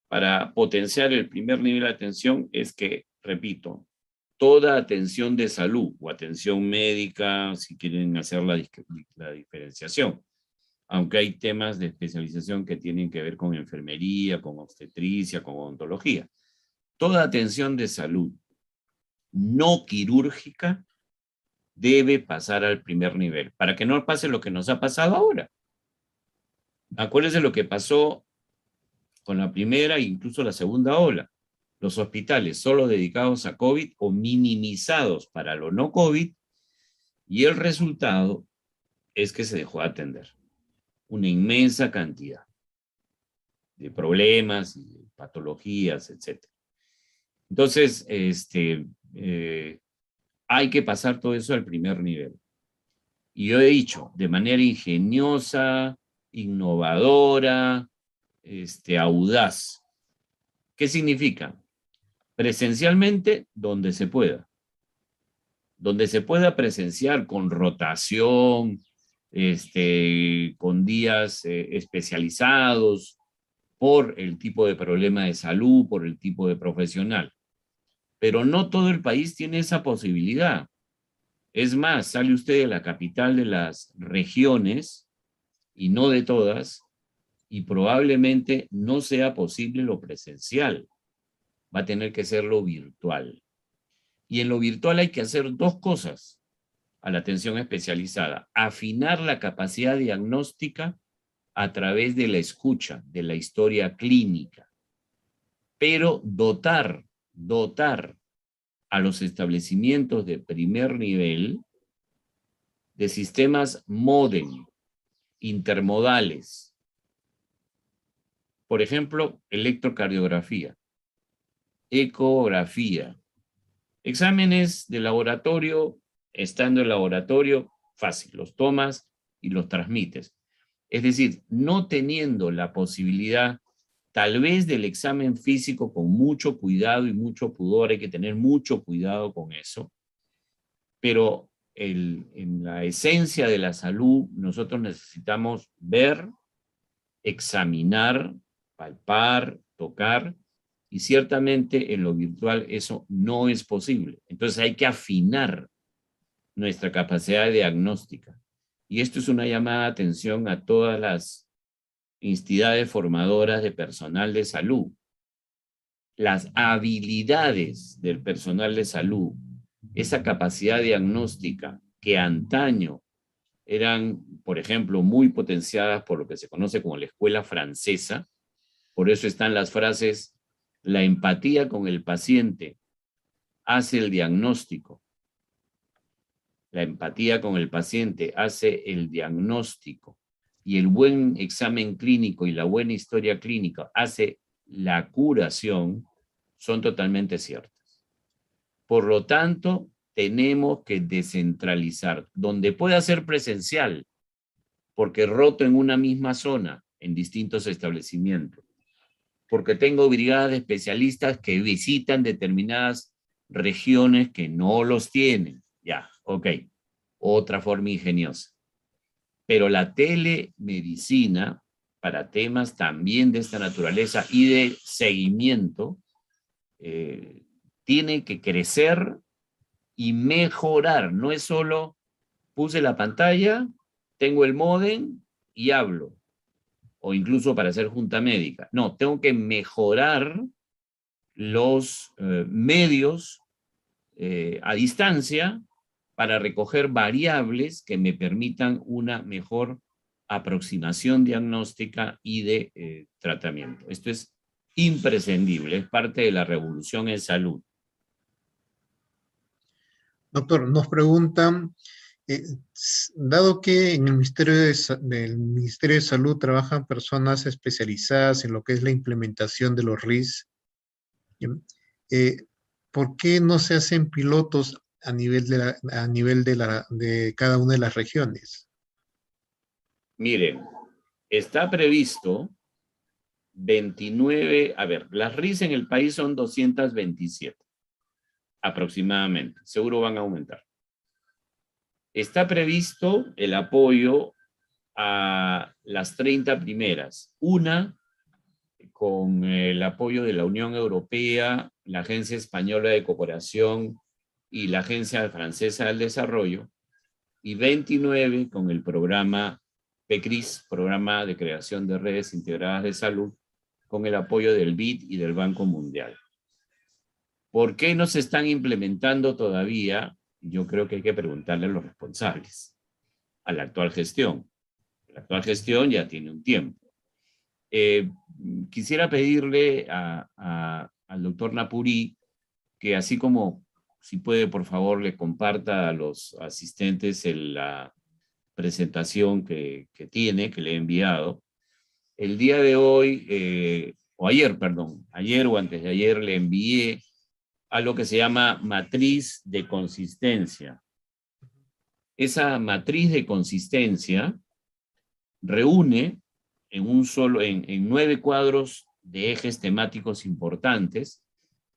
para potenciar el primer nivel de atención es que, repito, toda atención de salud o atención médica, si quieren hacer la diferenciación, aunque hay temas de especialización que tienen que ver con enfermería, con obstetricia, con odontología. Toda atención de salud no quirúrgica debe pasar al primer nivel, para que no pase lo que nos ha pasado ahora. Acuérdense lo que pasó con la primera e incluso la segunda ola. Los hospitales solo dedicados a COVID o minimizados para lo no COVID, y el resultado es que se dejó de atender una inmensa cantidad de problemas y de patologías, etc. Entonces, hay que pasar todo eso al primer nivel. Y yo he dicho, de manera ingeniosa, innovadora, audaz. ¿Qué significa? Presencialmente, donde se pueda. Donde se pueda presenciar con rotación, con días especializados por el tipo de problema de salud, por el tipo de profesional. Pero no todo el país tiene esa posibilidad. Es más, sale usted de la capital de las regiones, y no de todas, y probablemente no sea posible lo presencial. Va a tener que ser lo virtual. Y en lo virtual hay que hacer dos cosas a la atención especializada: afinar la capacidad diagnóstica a través de la escucha, de la historia clínica, pero dotar a los establecimientos de primer nivel de sistemas MODEM, intermodales. Por ejemplo, electrocardiografía, ecografía, exámenes de laboratorio, estando en laboratorio, fácil, los tomas y los transmites. Es decir, no teniendo la posibilidad, tal vez del examen físico con mucho cuidado y mucho pudor, hay que tener mucho cuidado con eso, pero en la esencia de la salud nosotros necesitamos ver, examinar, palpar, tocar, y ciertamente en lo virtual eso no es posible. Entonces hay que afinar nuestra capacidad diagnóstica. Y esto es una llamada de atención a todas las entidades formadoras de personal de salud. Las habilidades del personal de salud, esa capacidad diagnóstica que antaño eran, por ejemplo, muy potenciadas por lo que se conoce como la escuela francesa. Por eso están las frases: la empatía con el paciente hace el diagnóstico. La empatía con el paciente hace el diagnóstico. Y el buen examen clínico y la buena historia clínica hace la curación, son totalmente ciertas. Por lo tanto, tenemos que descentralizar. Donde pueda ser presencial, porque roto en una misma zona, en distintos establecimientos, porque tengo brigadas de especialistas que visitan determinadas regiones que no los tienen. Ya, ok, otra forma ingeniosa. Pero la telemedicina, para temas también de esta naturaleza y de seguimiento, tiene que crecer y mejorar. No es solo puse la pantalla, tengo el módem y hablo, o incluso para hacer junta médica. No, tengo que mejorar los medios a distancia para recoger variables que me permitan una mejor aproximación diagnóstica y de tratamiento. Esto es imprescindible, es parte de la revolución en salud. Doctor, nos preguntan, dado que en el del Ministerio de Salud trabajan personas especializadas en lo que es la implementación de los RIS, eh, ¿por qué no se hacen pilotos a nivel de cada una de las regiones? Miren, está previsto 29, a ver, las RIS en el país son 227 aproximadamente, seguro van a aumentar. Está previsto el apoyo a las 30 primeras, una con el apoyo de la Unión Europea, la Agencia Española de Cooperación y la Agencia Francesa del Desarrollo, y 29 con el programa PECRIS, Programa de Creación de Redes Integradas de Salud, con el apoyo del BID y del Banco Mundial. ¿Por qué no se están implementando todavía? Yo creo que hay que preguntarle a los responsables, a la actual gestión. La actual gestión ya tiene un tiempo. Quisiera pedirle al doctor Napuri que, así como, si puede, por favor, le comparta a los asistentes la presentación que tiene, que le he enviado. El día de hoy, o ayer, perdón, ayer o antes de ayer, le envié a lo que se llama matriz de consistencia. Esa matriz de consistencia reúne en 9 cuadros de ejes temáticos importantes,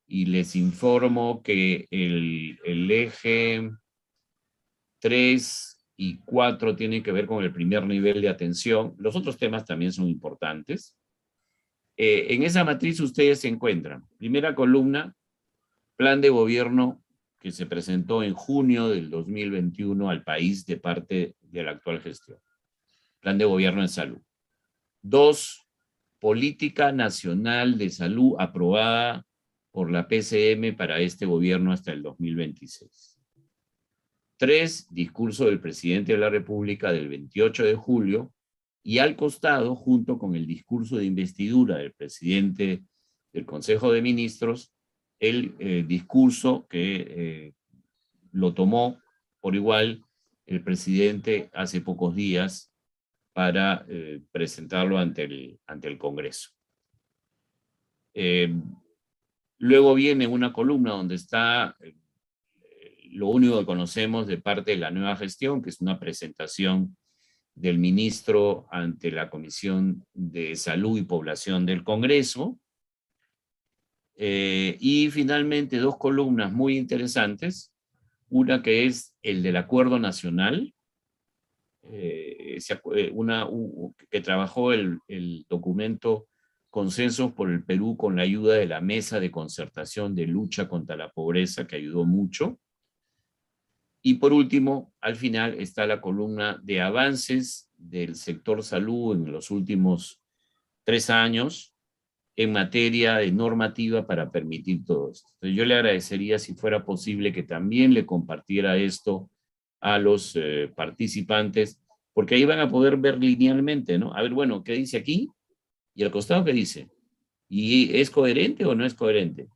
y les informo que el eje 3 y 4 tienen que ver con el primer nivel de atención. Los otros temas también son importantes. En esa matriz ustedes encuentran, primera columna, plan de gobierno que se presentó en junio del 2021 al país de parte de la actual gestión. Plan de gobierno en salud. 2, política nacional de salud aprobada por la PCM para este gobierno hasta el 2026. 3, discurso del presidente de la República del 28 de julio, y al costado, junto con el discurso de investidura del presidente del Consejo de Ministros, el discurso que lo tomó por igual el presidente hace pocos días para presentarlo ante el Congreso. Luego viene una columna donde está lo único que conocemos de parte de la nueva gestión, que es una presentación del ministro ante la Comisión de Salud y Población del Congreso. Y finalmente 2 columnas muy interesantes. Una que es el del Acuerdo Nacional, que trabajó el documento Consensos por el Perú con la ayuda de la Mesa de Concertación de Lucha contra la Pobreza, que ayudó mucho. Y por último, al final está la columna de avances del sector salud en los últimos 3 años en materia de normativa para permitir todo esto. Entonces yo le agradecería si fuera posible que también le compartiera esto a los participantes, porque ahí van a poder ver linealmente, ¿no? A ver, bueno, ¿qué dice aquí? Y al costado, ¿qué dice? ¿Y es coherente o no es coherente?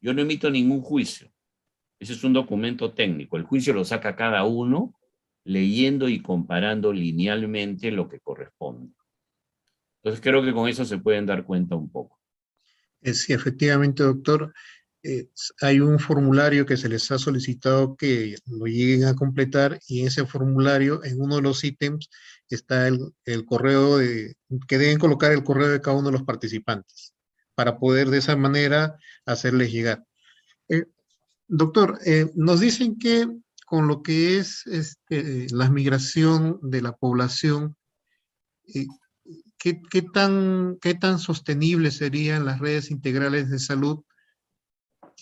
Yo no emito ningún juicio. Ese es un documento técnico. El juicio lo saca cada uno leyendo y comparando linealmente lo que corresponde. Entonces creo que con eso se pueden dar cuenta un poco. Sí, efectivamente, doctor. Hay un formulario que se les ha solicitado que lo lleguen a completar, y en ese formulario, en uno de los ítems, está el correo que deben colocar el correo de cada uno de los participantes para poder de esa manera hacerles llegar. Doctor, nos dicen que con lo que es la migración de la población, eh, qué tan sostenibles serían las redes integrales de salud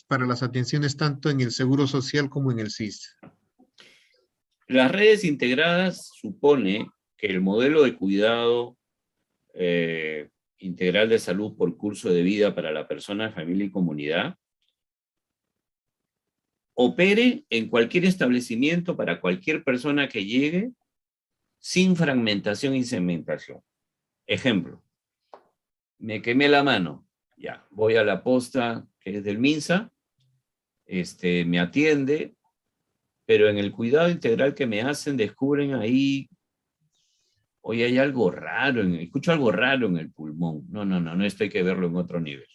para las atenciones tanto en el Seguro Social como en el SIS? Las redes integradas supone que el modelo de cuidado integral de salud por curso de vida para la persona, familia y comunidad opere en cualquier establecimiento para cualquier persona que llegue sin fragmentación y segmentación. Ejemplo, me quemé la mano, ya, voy a la posta que es del MINSA, me atiende, pero en el cuidado integral que me hacen descubren ahí, oye, hay algo raro, escucho algo raro en el pulmón. No, esto hay que verlo en otro nivel.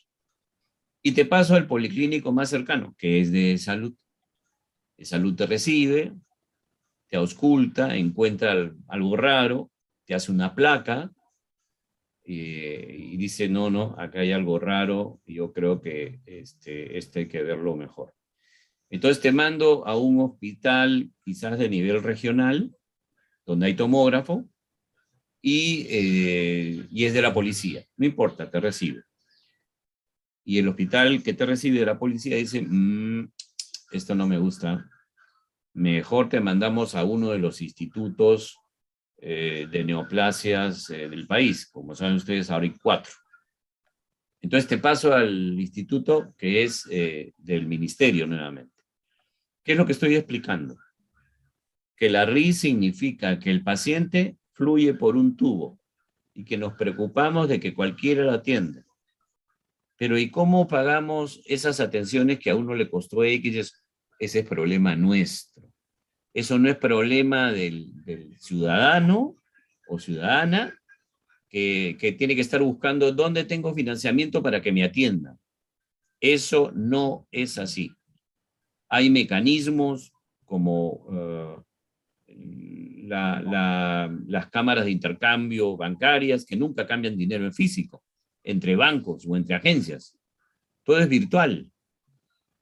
Y te paso al policlínico más cercano, que es de salud. De salud te recibe, te ausculta, encuentra algo raro, te hace una placa, y dice, no, acá hay algo raro, y yo creo que hay que verlo mejor. Entonces te mando a un hospital quizás de nivel regional, donde hay tomógrafo, y es de la policía. No importa, te recibe. Y el hospital que te recibe de la policía dice, esto no me gusta, mejor te mandamos a uno de los institutos de neoplasias del país. Como saben ustedes, ahora hay 4. Entonces te paso al instituto que es del ministerio nuevamente. ¿Qué es lo que estoy explicando? Que la RI significa que el paciente fluye por un tubo y que nos preocupamos de que cualquiera lo atienda. Pero ¿y cómo pagamos esas atenciones que a uno le costó X? Ese es problema nuestro. Eso no es problema del ciudadano o ciudadana que tiene que estar buscando dónde tengo financiamiento para que me atiendan. Eso no es así. Hay mecanismos como las cámaras de intercambio bancarias que nunca cambian dinero en físico, entre bancos o entre agencias. Todo es virtual.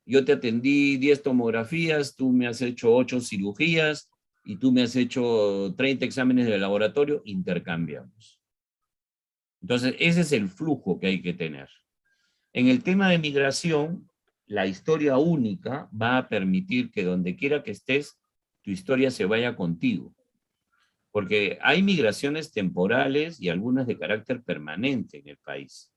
Yo te atendí 10 tomografías, tú me has hecho 8 cirugías, y tú me has hecho 30 exámenes de laboratorio, intercambiamos. Entonces, ese es el flujo que hay que tener. En el tema de migración, la historia única va a permitir que donde quiera que estés, tu historia se vaya contigo. Porque hay migraciones temporales y algunas de carácter permanente en el país.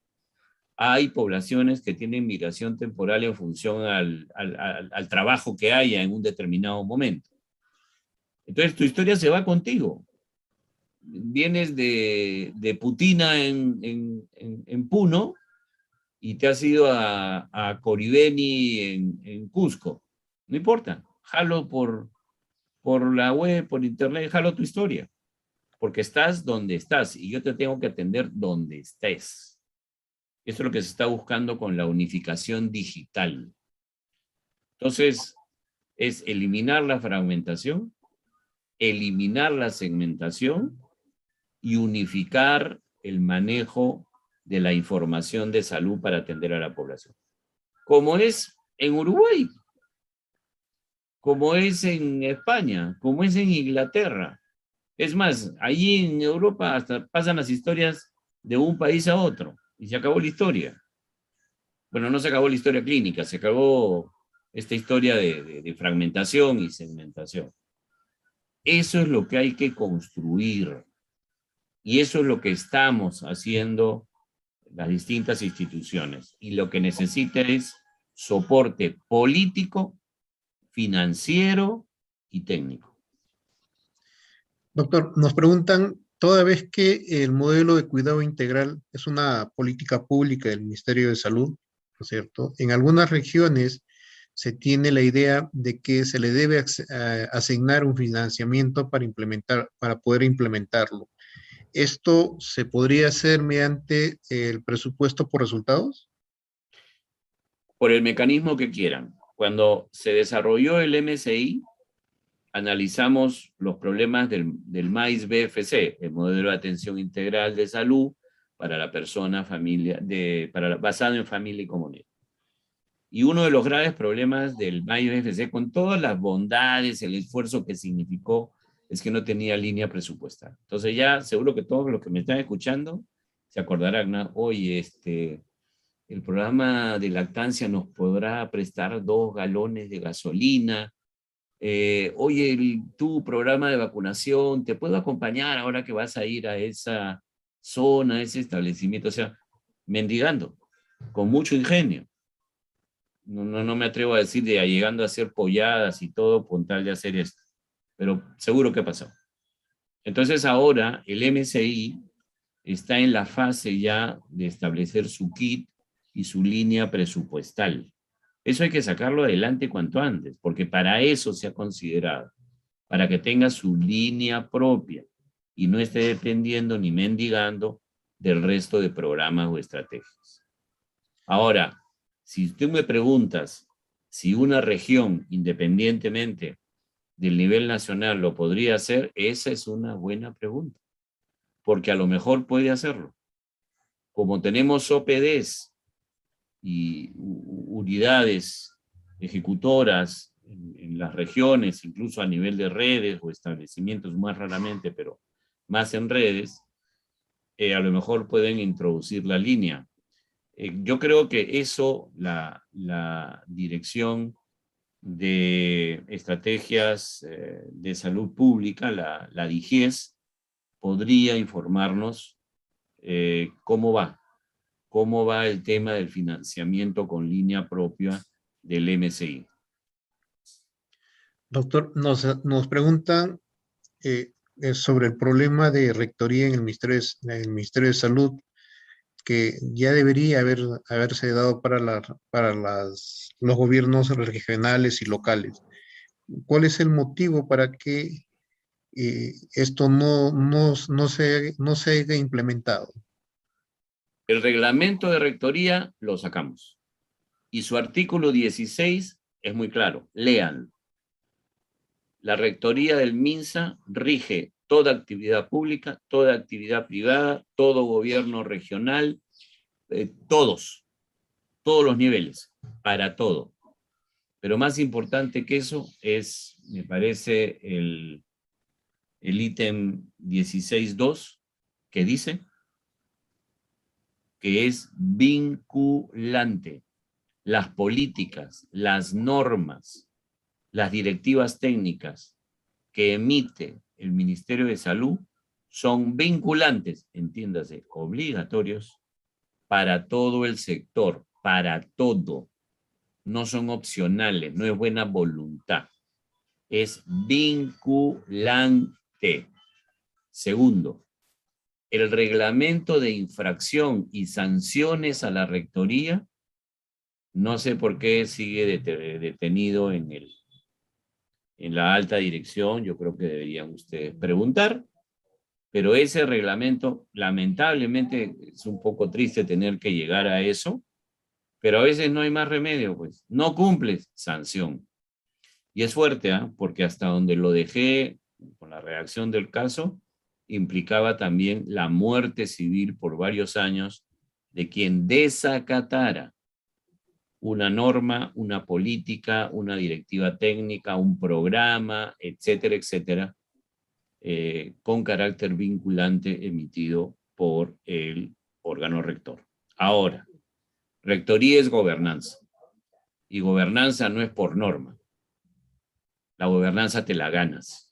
Hay poblaciones que tienen migración temporal en función al trabajo que haya en un determinado momento. Entonces tu historia se va contigo. Vienes de Putina en Puno y te has ido a Coribeni en Cusco. No importa, jalo por la web, por internet, jalo tu historia. Porque estás donde estás y yo te tengo que atender donde estés. Eso es lo que se está buscando con la unificación digital. Entonces, es eliminar la fragmentación, eliminar la segmentación y unificar el manejo de la información de salud para atender a la población. Como es en Uruguay, como es en España, como es en Inglaterra. Es más, allí en Europa hasta pasan las historias de un país a otro y se acabó la historia. Bueno, no se acabó la historia clínica, se acabó esta historia de fragmentación y segmentación. Eso es lo que hay que construir y eso es lo que estamos haciendo las distintas instituciones. Y lo que necesita es soporte político, financiero y técnico. Doctor, nos preguntan, toda vez que el modelo de cuidado integral es una política pública del Ministerio de Salud, ¿no es cierto? En algunas regiones se tiene la idea de que se le debe asignar un financiamiento para poder implementarlo. ¿Esto se podría hacer mediante el presupuesto por resultados? Por el mecanismo que quieran. Cuando se desarrolló el MSI, analizamos los problemas del MAIS BFC, el modelo de atención integral de salud para la persona, familia, basado en familia y comunidad. Y uno de los graves problemas del MAIS BFC, con todas las bondades, el esfuerzo que significó, es que no tenía línea presupuestal. Entonces ya seguro que todos los que me están escuchando se acordarán, ¿no? Oye, el programa de lactancia nos podrá prestar 2 galones de gasolina. Oye, tu programa de vacunación, ¿te puedo acompañar ahora que vas a ir a esa zona, a ese establecimiento? O sea, mendigando, con mucho ingenio. No me atrevo a decir de llegando a hacer polladas y todo con tal de hacer esto, pero seguro que pasó. Entonces ahora el MSI está en la fase ya de establecer su kit y su línea presupuestal. Eso hay que sacarlo adelante cuanto antes, porque para eso se ha considerado, para que tenga su línea propia y no esté dependiendo ni mendigando del resto de programas o estrategias. Ahora, si tú me preguntas si una región, independientemente del nivel nacional, lo podría hacer, esa es una buena pregunta, porque a lo mejor puede hacerlo. Como tenemos OPDs y unidades ejecutoras en las regiones, incluso a nivel de redes o establecimientos más raramente, pero más en redes, a lo mejor pueden introducir la línea. Yo creo que eso, la Dirección de Estrategias de Salud Pública, la DIGES, podría informarnos cómo va el tema del financiamiento con línea propia del MSI. Doctor, nos preguntan sobre el problema de rectoría en el Ministerio de Salud, que ya debería haberse dado para los gobiernos regionales y locales. ¿Cuál es el motivo para que esto no se haya implementado? El reglamento de rectoría lo sacamos. Y su artículo 16 es muy claro. Léanlo. La rectoría del MINSA rige toda actividad pública, toda actividad privada, todo gobierno regional, todos los niveles, para todo. Pero más importante que eso es, me parece, el ítem 16.2, que dice que es vinculante. Las políticas, las normas, las directivas técnicas que emite el Ministerio de Salud son vinculantes, entiéndase, obligatorios para todo el sector, para todo. No son opcionales, no es buena voluntad. Es vinculante. Segundo, el reglamento de infracción y sanciones a la rectoría, no sé por qué sigue detenido en la alta dirección, yo creo que deberían ustedes preguntar, pero ese reglamento, lamentablemente, es un poco triste tener que llegar a eso, pero a veces no hay más remedio, pues. No cumples, sanción. Y es fuerte, porque hasta donde lo dejé, con la redacción del caso, implicaba también la muerte civil por varios años de quien desacatara una norma, una política, una directiva técnica, un programa, etcétera, etcétera, con carácter vinculante emitido por el órgano rector. Ahora, rectoría es gobernanza, y gobernanza no es por norma. La gobernanza te la ganas,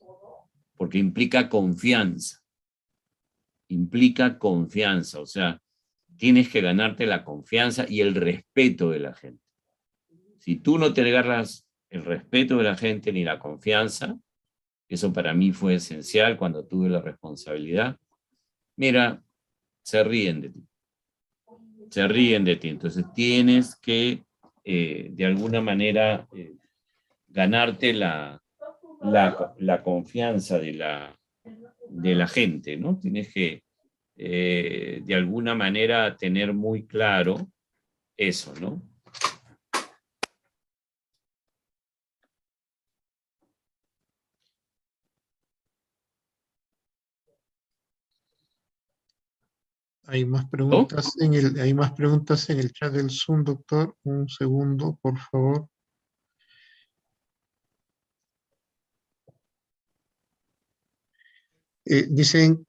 porque implica confianza. Implica confianza, o sea, tienes que ganarte la confianza y el respeto de la gente. Si tú no te agarras el respeto de la gente ni la confianza, eso para mí fue esencial cuando tuve la responsabilidad, mira, se ríen de ti. Se ríen de ti. Entonces tienes que, de alguna manera, ganarte la confianza de la gente, ¿no? Tienes que, de alguna manera, tener muy claro eso, ¿no? Hay más ¿No? preguntas hay más preguntas en el chat del Zoom, doctor. Un segundo, por favor. Dicen,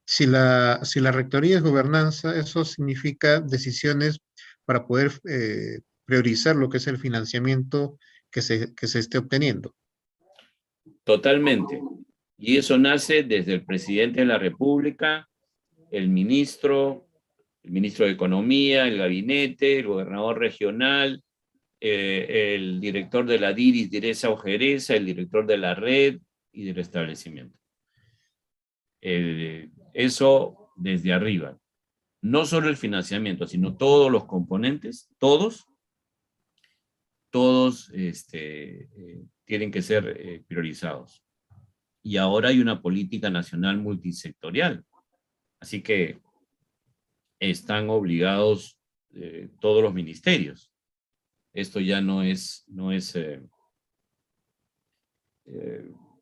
si la rectoría es gobernanza, eso significa decisiones para poder priorizar lo que es el financiamiento que se esté obteniendo. Totalmente. Y eso nace desde el presidente de la República, el ministro de Economía, el gabinete, el gobernador regional, el director de la DIRIS, Direza o Jereza, el director de la red y del establecimiento. Eso desde arriba. No solo el financiamiento, sino todos los componentes, todos tienen que ser priorizados. Y ahora hay una política nacional multisectorial. Así que están obligados todos los ministerios. Esto ya no es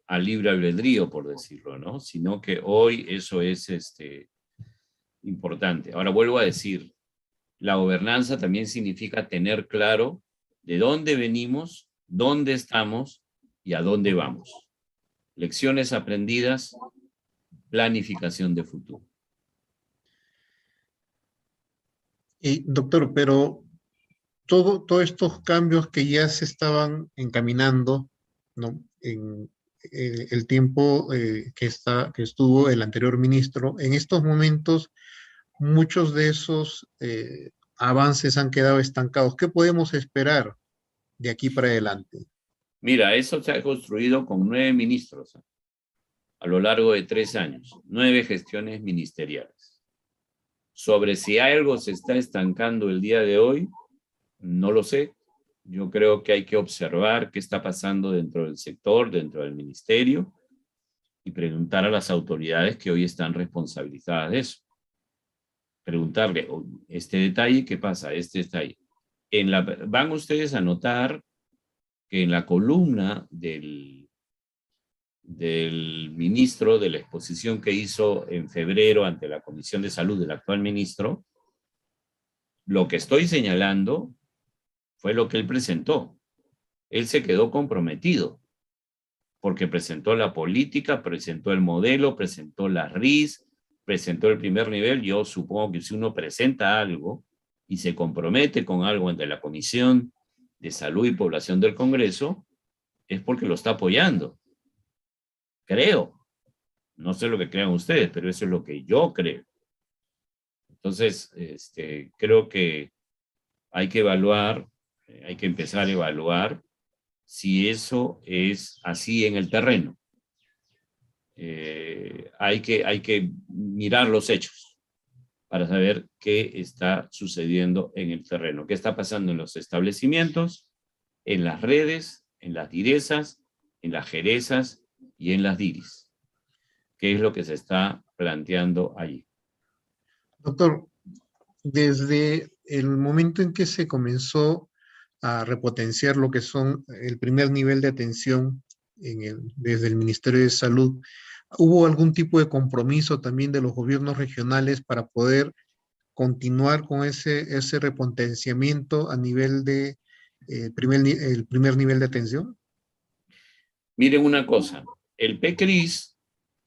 a libre albedrío, por decirlo, ¿no? Sino que hoy eso es importante. Ahora vuelvo a decir, la gobernanza también significa tener claro de dónde venimos, dónde estamos y a dónde vamos. Lecciones aprendidas, planificación de futuro. Y, doctor, pero todos estos cambios que ya se estaban encaminando, ¿no? En el tiempo que estuvo el anterior ministro, en estos momentos muchos de esos avances han quedado estancados. ¿Qué podemos esperar de aquí para adelante? Mira, eso se ha construido con 9 ministros a lo largo de 3 años, 9 gestiones ministeriales. Sobre si algo se está estancando el día de hoy, no lo sé. Yo creo que hay que observar qué está pasando dentro del sector, dentro del ministerio, y preguntar a las autoridades que hoy están responsabilizadas de eso. Preguntarle, este detalle, ¿qué pasa? Este detalle. Van ustedes a notar que en la columna del ministro, de la exposición que hizo en febrero ante la Comisión de Salud del actual ministro, lo que estoy señalando fue lo que él presentó. Él se quedó comprometido, porque presentó la política, presentó el modelo, presentó la RIS, presentó el primer nivel. Yo supongo que si uno presenta algo y se compromete con algo ante la Comisión de Salud y Población del Congreso, es porque lo está apoyando. Creo. No sé lo que crean ustedes, pero eso es lo que yo creo. Entonces, creo que hay que evaluar, hay que empezar a evaluar si eso es así en el terreno. Hay que mirar los hechos para saber qué está sucediendo en el terreno, qué está pasando en los establecimientos, en las redes, en las direzas, en las jerezas y en las diris. ¿Qué es lo que se está planteando allí? Doctor, desde el momento en que se comenzó a repotenciar lo que son el primer nivel de atención desde el Ministerio de Salud, ¿hubo algún tipo de compromiso también de los gobiernos regionales para poder continuar con ese repotenciamiento a nivel de el primer nivel de atención? Miren una cosa, el PCRIS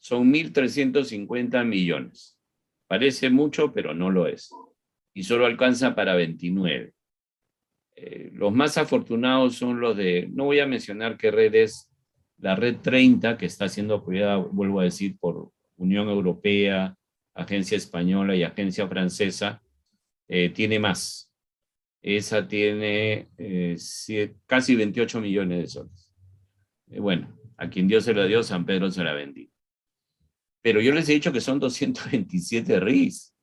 son 1.350 millones. Parece mucho, pero no lo es. Y solo alcanza para 29. Los más afortunados son los de, no voy a mencionar qué red es, la red 30, que está siendo apoyada, vuelvo a decir, por Unión Europea, Agencia Española y Agencia Francesa, tiene más. Esa tiene casi 28 millones de soles. Bueno, a quien Dios se lo dio, San Pedro se la bendiga. Pero yo les he dicho que son 227 RIS.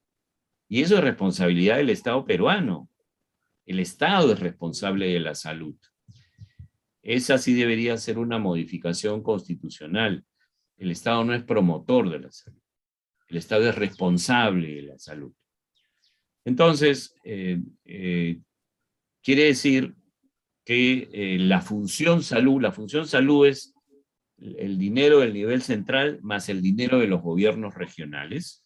Y eso es responsabilidad del Estado peruano. El Estado es responsable de la salud. Esa sí debería ser una modificación constitucional. El Estado no es promotor de la salud. El Estado es responsable de la salud. Entonces, quiere decir que la función salud es el dinero del nivel central más el dinero de los gobiernos regionales.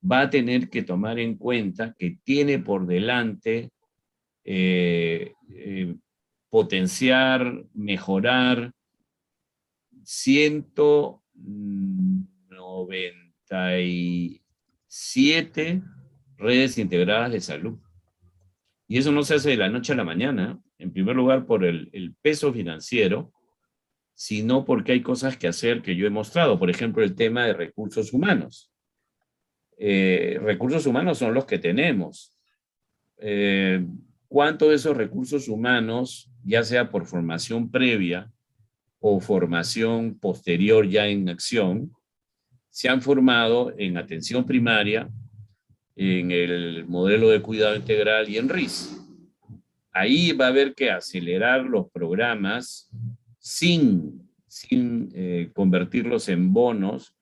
Va a tener que tomar en cuenta que tiene por delante potenciar, mejorar 197 redes integradas de salud. Y eso no se hace de la noche a la mañana, en primer lugar por el peso financiero, sino porque hay cosas que hacer que yo he mostrado. Por ejemplo, el tema de recursos humanos. Recursos humanos son los que tenemos. ¿Cuántos de esos recursos humanos, ya sea por formación previa o formación posterior ya en acción, se han formado en atención primaria, en el modelo de cuidado integral y en RIS? Ahí va a haber que acelerar los programas sin convertirlos en bonos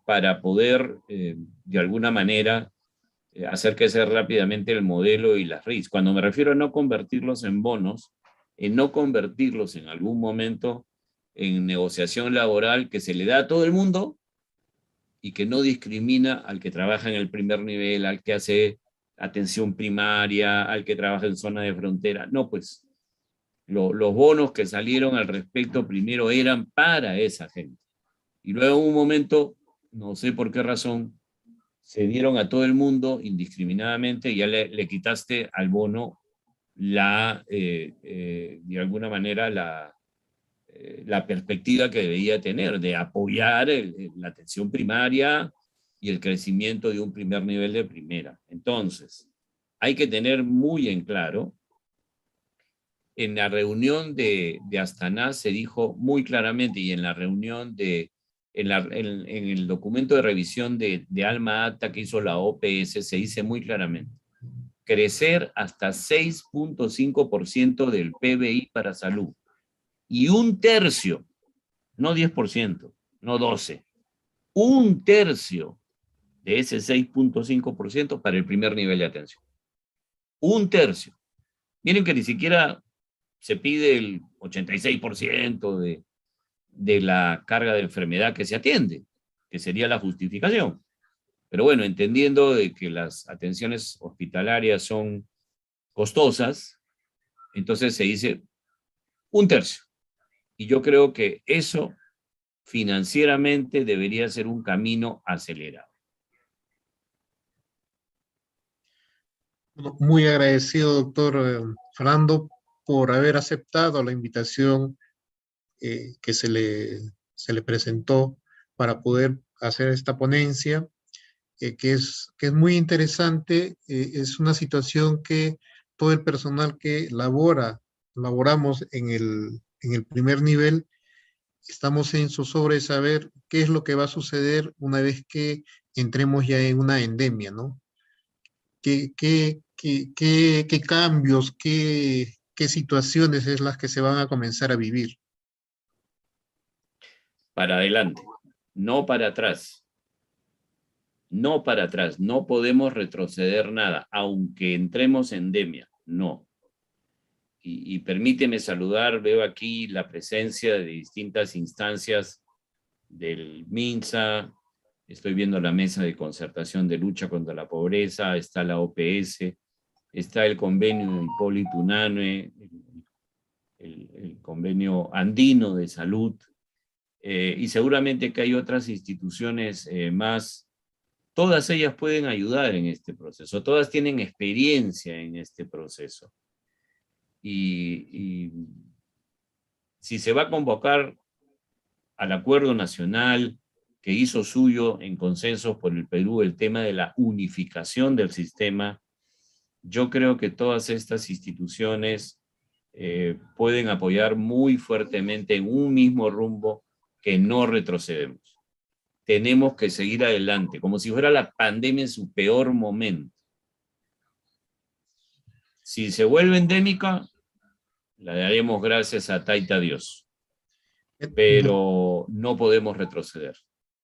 para poder, de alguna manera, hacer crecer rápidamente el modelo y las RIS. Cuando me refiero a no convertirlos en bonos, en no convertirlos en algún momento en negociación laboral que se le da a todo el mundo y que no discrimina al que trabaja en el primer nivel, al que hace atención primaria, al que trabaja en zona de frontera. No, pues los bonos que salieron al respecto primero eran para esa gente. Y luego en un momento, no sé por qué razón, se dieron a todo el mundo indiscriminadamente y ya le quitaste al bono de alguna manera la perspectiva que debía tener de apoyar la atención primaria y el crecimiento de un primer nivel de primera. Entonces, hay que tener muy en claro, en la reunión de Astana se dijo muy claramente, y en la reunión en el documento de revisión de Alma Ata que hizo la OPS, se dice muy claramente, crecer hasta 6.5% del PBI para salud. Y un tercio, no 10%, no 12%, un tercio de ese 6.5% para el primer nivel de atención. Un tercio. Miren que ni siquiera se pide el 86% de la carga de enfermedad que se atiende, que sería la justificación. Pero bueno, entendiendo de que las atenciones hospitalarias son costosas, entonces se dice un tercio. Y yo creo que eso financieramente debería ser un camino acelerado. Bueno, muy agradecido, doctor Fernando, por haber aceptado la invitación que se le presentó para poder hacer esta ponencia, que es muy interesante. Es una situación que todo el personal que laboramos en el primer nivel, estamos en zozobra de saber qué es lo que va a suceder una vez que entremos ya en una endemia, ¿no? ¿Qué cambios, qué situaciones es las que se van a comenzar a vivir? Para adelante, no para atrás. No para atrás, no podemos retroceder nada, aunque entremos en endemia, no. Y permíteme saludar, veo aquí la presencia de distintas instancias del MINSA, estoy viendo la mesa de concertación de lucha contra la pobreza, está la OPS, está el convenio Hipólito Unanue, el convenio andino de salud, y seguramente que hay otras instituciones más. Todas ellas pueden ayudar en este proceso, todas tienen experiencia en este proceso. Y si se va a convocar al acuerdo nacional que hizo suyo en consenso por el Perú el tema de la unificación del sistema, yo creo que todas estas instituciones pueden apoyar muy fuertemente en un mismo rumbo, que no retrocedemos. Tenemos que seguir adelante, como si fuera la pandemia en su peor momento. Si se vuelve endémica, le daremos gracias a Taita Dios, Doc- pero no podemos retroceder.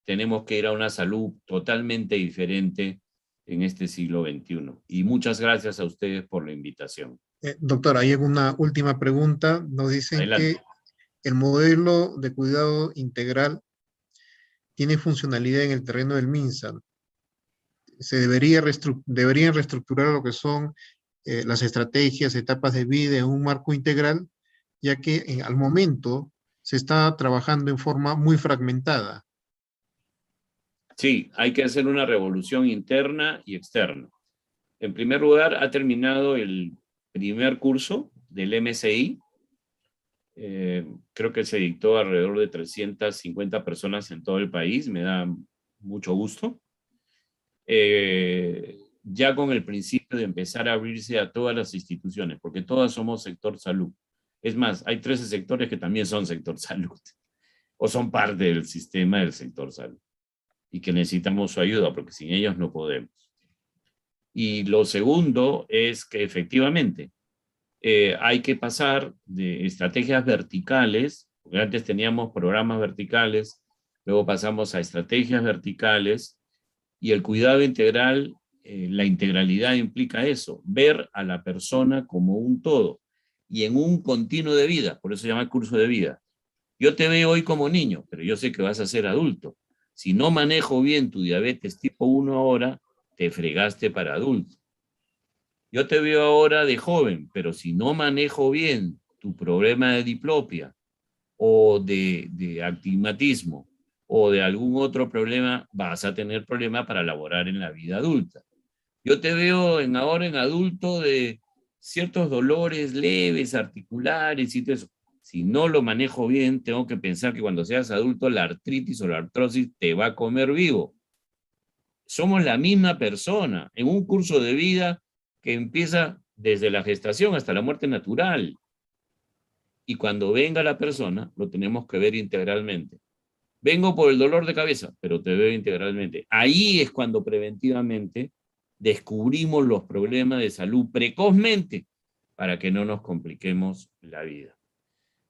Tenemos que ir a una salud totalmente diferente en este siglo XXI. Y muchas gracias a ustedes por la invitación. Doctor, hay una última pregunta. Nos dicen que Adelante. el modelo de cuidado integral tiene funcionalidad en el terreno del MINSA. Se deberían reestructurar lo que son las estrategias, etapas de vida en un marco integral, ya que al momento se está trabajando en forma muy fragmentada. Sí, hay que hacer una revolución interna y externa. En primer lugar, ha terminado el primer curso del MSI. Creo que se dictó alrededor de 350 personas en todo el país. Me da mucho gusto. Ya con el principio de empezar a abrirse a todas las instituciones, porque todas somos sector salud. Es más, hay 13 sectores que también son sector salud, o son parte del sistema del sector salud, y que necesitamos su ayuda, porque sin ellos no podemos. Y lo segundo es que efectivamente hay que pasar de estrategias verticales, porque antes teníamos programas verticales, luego pasamos a estrategias verticales, y el cuidado integral, la integralidad implica eso, ver a la persona como un todo y en un continuo de vida, por eso se llama curso de vida. Yo te veo hoy como niño, pero yo sé que vas a ser adulto. Si no manejo bien tu diabetes tipo 1 ahora, te fregaste para adulto. Yo te veo ahora de joven, pero si no manejo bien tu problema de diplopia o de astigmatismo o de algún otro problema, vas a tener problema para laborar en la vida adulta. Yo te veo ahora en adulto de ciertos dolores leves, articulares y todo eso. Si no lo manejo bien, tengo que pensar que cuando seas adulto la artritis o la artrosis te va a comer vivo. Somos la misma persona en un curso de vida que empieza desde la gestación hasta la muerte natural. Y cuando venga la persona, lo tenemos que ver integralmente. Vengo por el dolor de cabeza, pero te veo integralmente. Ahí es cuando preventivamente descubrimos los problemas de salud precozmente para que no nos compliquemos la vida.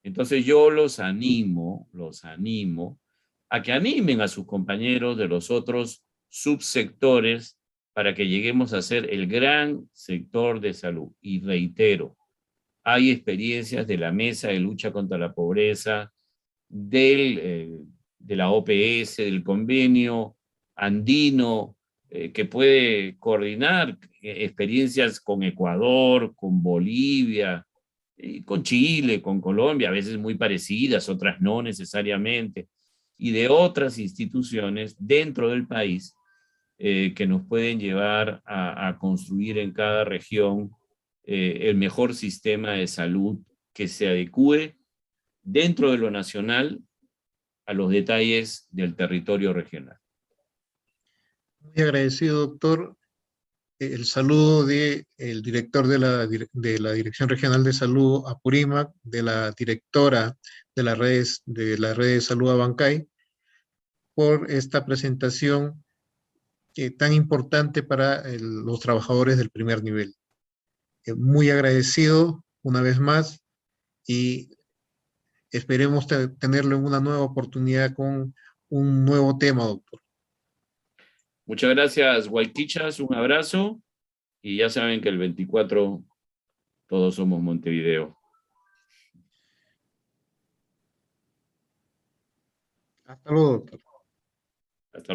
Entonces yo los animo a que animen a sus compañeros de los otros subsectores para que lleguemos a ser el gran sector de salud. Y reitero, hay experiencias de la Mesa de Lucha contra la Pobreza, de la OPS, del convenio andino, que puede coordinar experiencias con Ecuador, con Bolivia, y con Chile, con Colombia, a veces muy parecidas, otras no necesariamente, y de otras instituciones dentro del país que nos pueden llevar a construir en cada región el mejor sistema de salud que se adecue dentro de lo nacional a los detalles del territorio regional. Muy agradecido, doctor. El saludo del director de la Dirección Regional de Salud Apurímac, de la directora de la red de salud Abancay, por esta presentación tan importante para los trabajadores del primer nivel. Muy agradecido una vez más y esperemos tenerlo en una nueva oportunidad con un nuevo tema, doctor. Muchas gracias, Guayquichas, un abrazo, y ya saben que el 24 todos somos Montevideo. Hasta luego, doctor. Hasta luego.